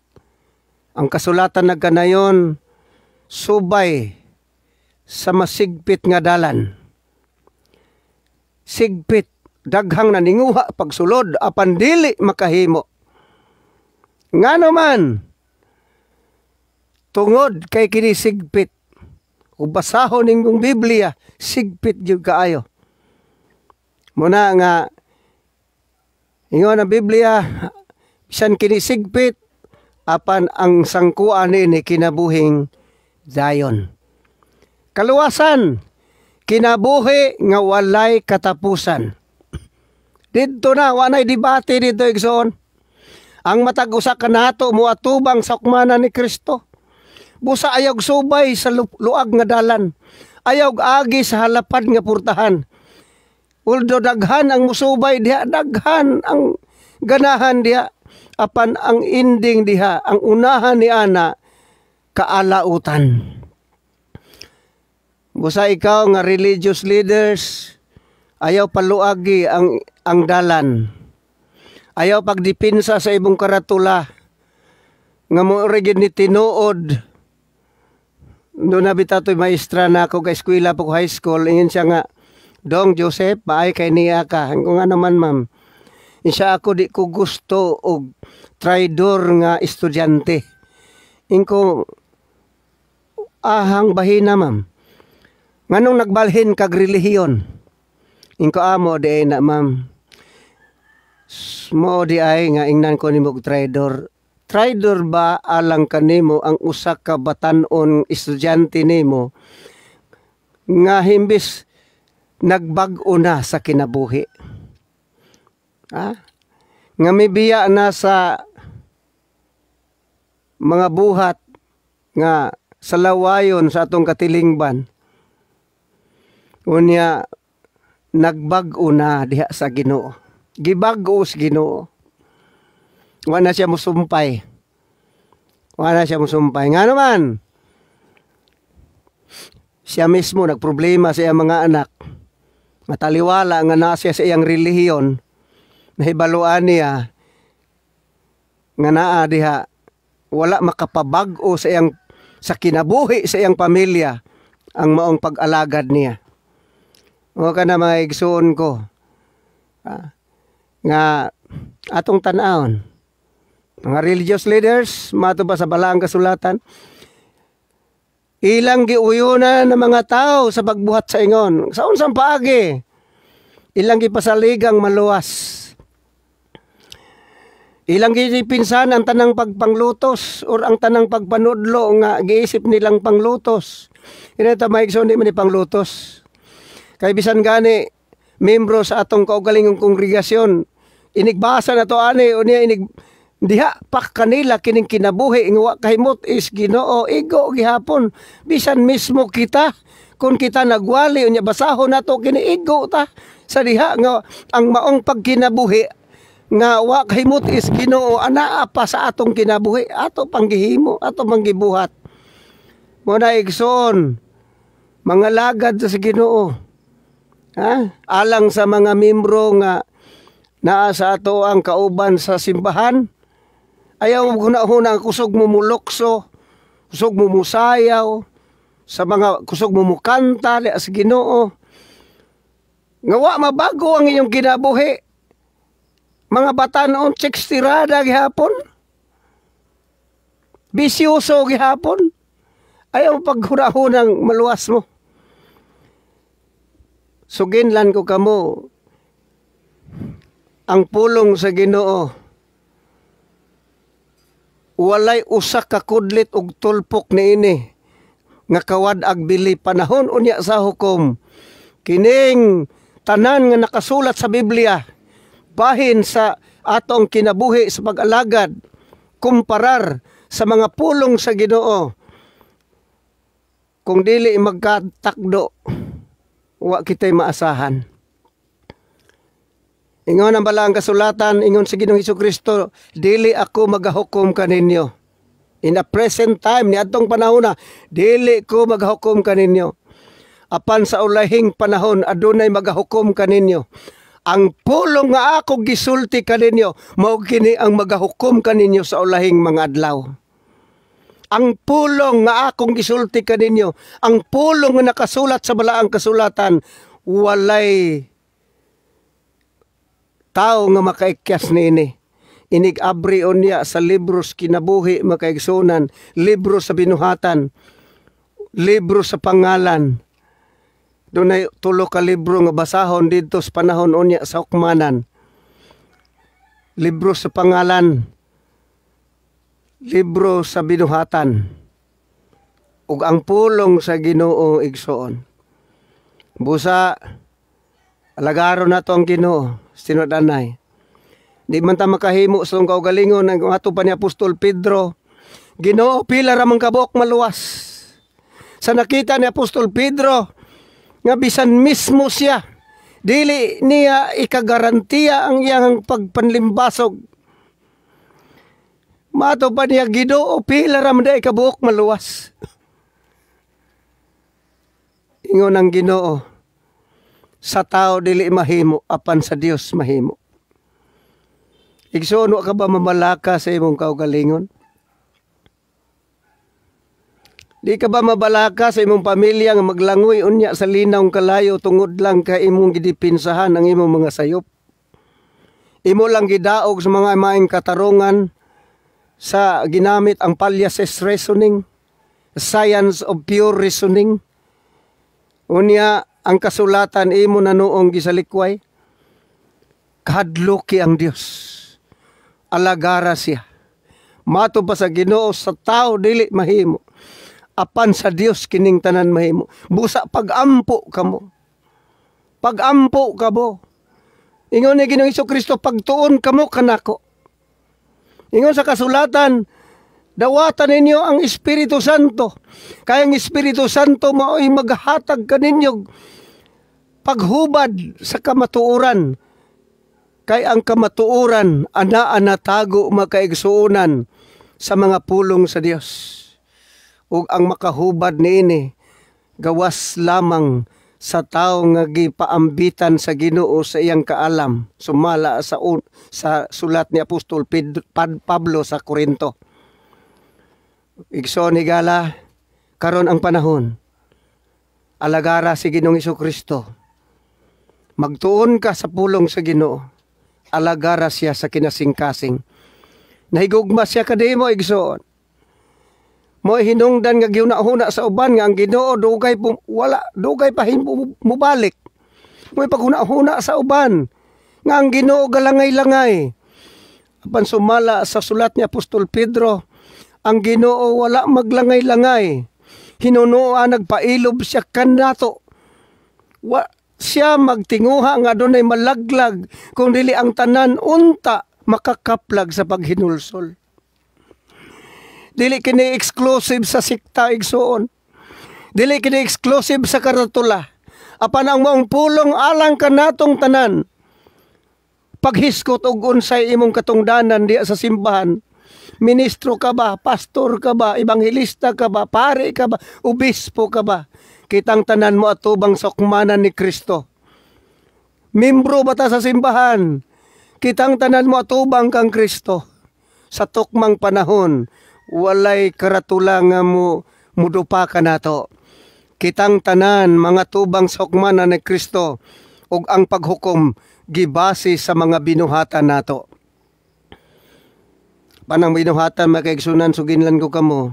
Ang kasulatan nagkanayon subay sa masigpit nga dalan. Sigpit daghang naninguha pagsulod apan dili makahimo. Nga naman tungod kay kini sigpit, kung basahon ning Biblia, sigpit gyud kaayo. Muna nga ingon ang Biblia, bisan kini sigpit apan ang sangkuan ni kinabuhing dayon. Kaluwasan, kinabuhi nga walay katapusan. Dito na wanay debate dito igsoon. Ang matag usa ka nato moatubang sa hukmanan ni Kristo. Busa ayaw subay sa luag nga dalan. Ayaw agi sa halapad nga purtahan. Uldo daghan ang musubay diha, daghan ang ganahan diha. Apan ang ending diha, ang unahan ni ana, kaalautan. Busa ikaw nga religious leaders, ayaw paluagi ang dalan. Ayaw pagdipinsa sa ibong karatula. Nga mo rin ni tinuod. Doon na bitato'y maestra na ako ka eskwela po high school. Ingin siya nga, Dong Joseph, paay kay niya ka. Kung nga naman ma'am, insya ako di ko gusto og traidor nga estudyante. Ingko, ahang bahina ma'am. Nganong nagbalhin kag relihiyon? Ingko amo di ay na ma'am. Mo di ay nga ingnan ko ni mong traidor. Traidor ba alang kanimo ang usa ka batan-on estudyante nimo nga himbis nagbag-o na sa kinabuhi? Ha? Nga mibiya na sa mga buhat nga sa lawayon sa atong katilingban. Unya nagbag-o na diha sa Ginoo. Gibag-o sa Ginoo. Wala siya musumpay. Nga naman, siya mismo nagproblema sa iyang mga anak. Mataliwala nga nasya sa iyang relihiyon. Nahibaluan niya nga naa diha wala makapabag-o sa kinabuhi sa iyang pamilya ang maong pag-alagad niya. O ka na mga igsoon ko. Nga atong tan-awon. Mga religious leaders, mato pa sa balaang kasulatan, ilang giuyunan ng mga tao sa pagbuhat sa ingon. Sa unsang paagi, ilang gipasaligang maluwas. Ilang gipinsan ang tanang pagpanglutos or ang tanang pagpanudlo nga giisip nilang panglutos. Inata maigsoon di man ni panglutos. Kay bisan gani membro sa atong kaugalingong kongregasyon, inigbasa na to ani unya diha pak kanila kining kinabuhi nga kahimot is Ginoo igo gihapon bisan mismo kita kung kita nagwali unya basahon nato kini igo ta sa diha nga ang maong pagkinabuhi nga wa kahimot is Ginoo anaa pa sa atong kinabuhi ato panggihimo ato panggibuhat mo na igsoon mga lagad sa Ginoo alang sa mga membro nga naa sa ato ang kauban sa simbahan. Ayaw huna-huna kusog mo mulokso, kusog mo musayaw, sa mga kusog mo mukanta, sa Ginoo. Nga wa mabago ang inyong kinabuhi. Mga bata noon, checkstirada gihapon. Bisyoso gihapon. Ayaw paghuna-hunang maluwas mo. Suginlan ko kamo, ang pulong sa Ginoo walay usa ka kudlit og tulpok niini nga kawad-ag bili panahon unya sa hukom kining tanan nga nakasulat sa Biblia bahin sa atong kinabuhi sa pag-alagad kumparar sa mga pulong sa Ginoo kung dili magkatakdo wa kitay maasahan. Ingon ang balaang kasulatan, ingon sa Ginoong Hesukristo, dili ako magahukom kaninyo. In the present time, ni atong panahon na, dili ko magahukom kaninyo. Apan sa ulahing panahon, adunay magahukom kaninyo. Ang pulong nga ako gisulti kaninyo, mao kini ang magahukom kaninyo sa ulahing mga adlaw. Ang pulong nga akong gisulti kaninyo, ang pulong nga nakasulat sa balaang kasulatan, walay tao nga makaikyas niini. Inig-abri niya sa libros kinabuhi makaigsunan, libro sa binuhatan, libro sa pangalan. Doon ay tulo ka libro nga basahon dito sa panahon niya sa hukmanan. Libro sa pangalan, libro sa binuhatan, ug ang pulong sa Ginoo igsoon. Busa, alagaro na to ang Ginoo. Sinudanay. Di man ta makahimo sa kaugalingon ng ato pa ni Apostol Pedro. Ginoo pila ra man kabuok maluwas. Sa nakita ni Apostol Pedro nga bisan mismo siya dili niya ikagarantiya ang iyang pagpanlimbasog. Mato pa niya Ginoo pila ra man day kabuok maluwas. Ingon ang Ginoo, sa tao dili mahimo, apan sa Dios mahimo. Igsoon, wa ka ba mabalaka sa imong kaugalingon? Di ka ba mabalaka sa imong pamilya nga maglangoy unya sa linaw kalayo tungod lang ka imong gidipinsahan ang imong mga sayop? Imo lang gidaog sa mga maing katarungan sa ginamit ang Palliases reasoning, science of pure reasoning. Unya, ang kasulatan imo na noong gisalikway, kahadloki ang Dios. Alagara siya. Mato pa sa Ginoo sa tao dili mahimo. Apan sa Dios kining tanan mahimo. Busa pagampo kamo. Pagampo kamo. Ingon ni Ginoong Hesukristo, pagtuon kamo kanako. Ingon sa kasulatan, dawatan ninyo ang Espiritu Santo. Kaya ang Espiritu Santo mao'y maghatag kaninyo paghubad sa kamatuoran. Kay ang kamatuoran anaa natago makaigsuunan sa mga pulong sa Dios. Ug ang makahubad niini gawas lamang sa tao nga gipaambitan sa Ginoo sa iyang kaalam, sumala sa sulat ni Apostol Pablo sa Korinto. Igsoon higala karon ang panahon. Alagara si Ginoong Hesukristo. Magtuon ka sa pulong sa Ginoo. alagara siya sa kinasingkasing. Nahigugma siya kadi mo igsoon. Mo hinungdan nga giuna-huna sa uban nga ang Ginoo dugay pa mubalik. Mo paghuna-huna sa uban nga ang Ginoo galangay-langay. Apan sumala sa sulat ni Apostol Pedro, ang Ginoo wala maglangay-langay. Hinunoa nagpailob siya kanato. Siya magtinguha nga dunay malaglag kung dili ang tanan unta makakaplag sa paghinulsol. Dili kini exclusive sa sikta igsoon. Dili kini exclusive sa karatula. Apan ang maong pulong alang kanatong tanan. Paghiskot og unsay imong katungdanan diya sa simbahan. Ministro ka ba, pastor ka ba, ebanghelista ka ba, pare ka ba, obispo ka ba? Kitang tanan mo atubang sa sukmanan ni Kristo. Membro ba ta sa simbahan? Kitang tanan mo atubang kang Kristo. Sa tukmang panahon, walay karatula nga mudupa ka nato. Kitang tanan mga tubang sa sukmanan ni Kristo ug ang paghukom gibase sa mga binuhatan nato. Panang binuhatan makaigsunan suginlan ko kamo.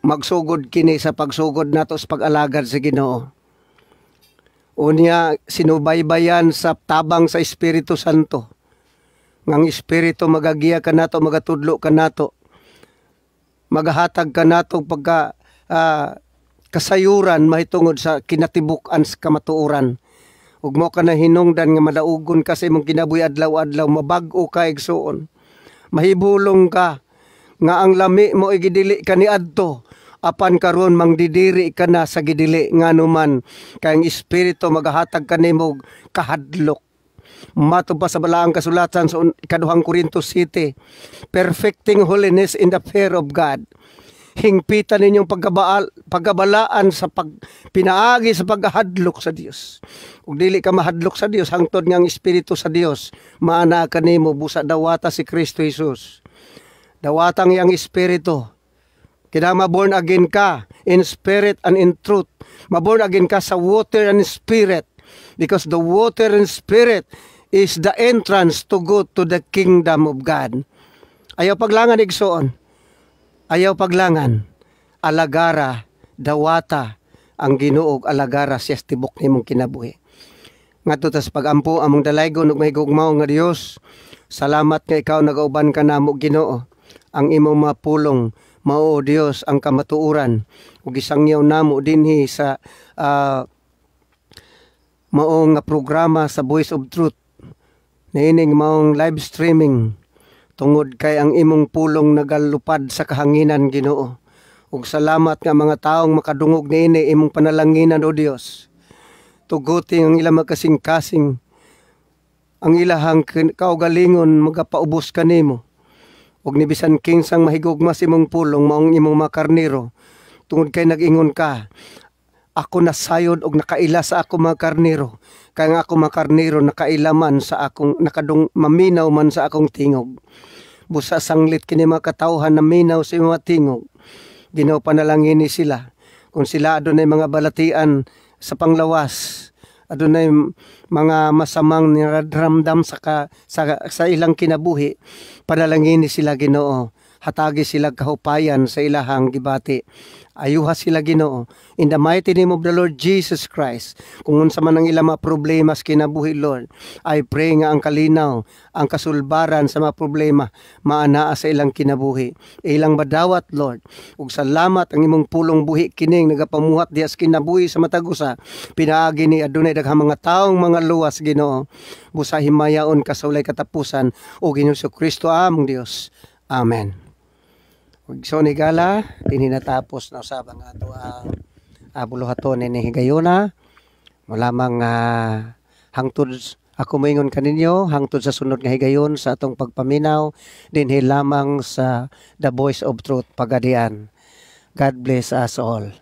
Magsugod kini sa pagsugod nato sa pag-alagad sa Ginoo. Unya sinubaybayan sa tabang sa Espiritu Santo. Ngang Espiritu magagiya ka nato, magatudlo ka nato. Magahatag ka nato pagka kasayuran mahitungod sa kinatibuk-an sa kamatuoran. Ug mo ka na hinungdan nga madaugon ka sa imong kinabuhi adlaw-adlaw, mabag-o ka igsuon. Mahibulong ka nga ang lami mo igidili kaniadto, apan karon mangdidiri ka na sa gidili nganuman kay ang Espiritu magahatag kanimo kahadlok. Mato pa sa balaang kasulatan sa 2 Korintos 7, perfecting holiness in the fear of God. Hingpitan ninyong pagkabalaan sa pinaagi sa paghadlok sa Dios. Kung dili ka mahadlok sa Dios, hangtod nga ang Espiritu sa Dios, maana ka nimo busa dawata si Kristo Jesus. Dawatang yang Espiritu. Kaya maborn again ka in spirit and in truth. Maborn again ka sa water and spirit. Because the water and spirit is the entrance to go to the kingdom of God. Ayaw paglangan igsoon. Ayaw paglangan. Alagara, dawata, ang Ginoo alagara siya tibok nimong kinabuhi. Ngadto tas pagampo among dalaygon ug mahigugmaw nga Dios. Salamat nga ikaw nagauban ka namo Ginoo. Ang imong mapulong mao Dios ang kamatuoran ug gisangyaw namo dinhi sa maong nga programa sa Voice of Truth. Niining maong live streaming tungod kay ang imong pulong nagalupad sa kahanginan Ginoo. Ug salamat nga mga taong makadungog niini imong panalanginan o Dios. Tuguti ang ilang magkasing-kasing, ang ilahang kaugalingon magapaubos kanimo. Ug ni bisan kinsang mahigugma sa imong pulong maong imong makarniro. Tungod kay nag-ingon ka, ako nasayod og nakaila sa ako mga karniro. Kaya nga ako mga karniro nakailaman sa akong maminaw man sa akong tingog. Busa sanglit kini mga katawhan na minaw sa mga tingog. Ginoo panalangin ni sila. Kung sila adunay mga balatian sa panglawas, adunay mga masamang niradramdam sa ilang kinabuhi, panalangin ni sila Ginoo. Hatagi sila kahupayan sa ilahang gibati. Ayuha sila Ginoo. In the mighty name of the Lord Jesus Christ. Kung unsa man ang ilang mga problema sa kinabuhi Lord, I pray nga ang kalinaw, ang kasulbaran sa mga problema maanaa sa ilang kinabuhi. Ilang madawat Lord. Ug salamat ang imong pulong buhi kining nagapamuhat diha sa kinabuhi sa matagusa. Pinaagi ni adunay daghang mga taong mga luwas Ginoo. Busa himayaon ka sa walay katapusan o Ginoo Kristo among Dios. Amen. Ug so ni gala dinhi natapos na usabang ato ang buluhaton ni higayuna. Malamang hangtod ako moingon kaninyo hangtod sa sunod nga higayon sa atong pagpaminaw dinhi lamang sa The Voice of Truth Pagadian. God bless us all.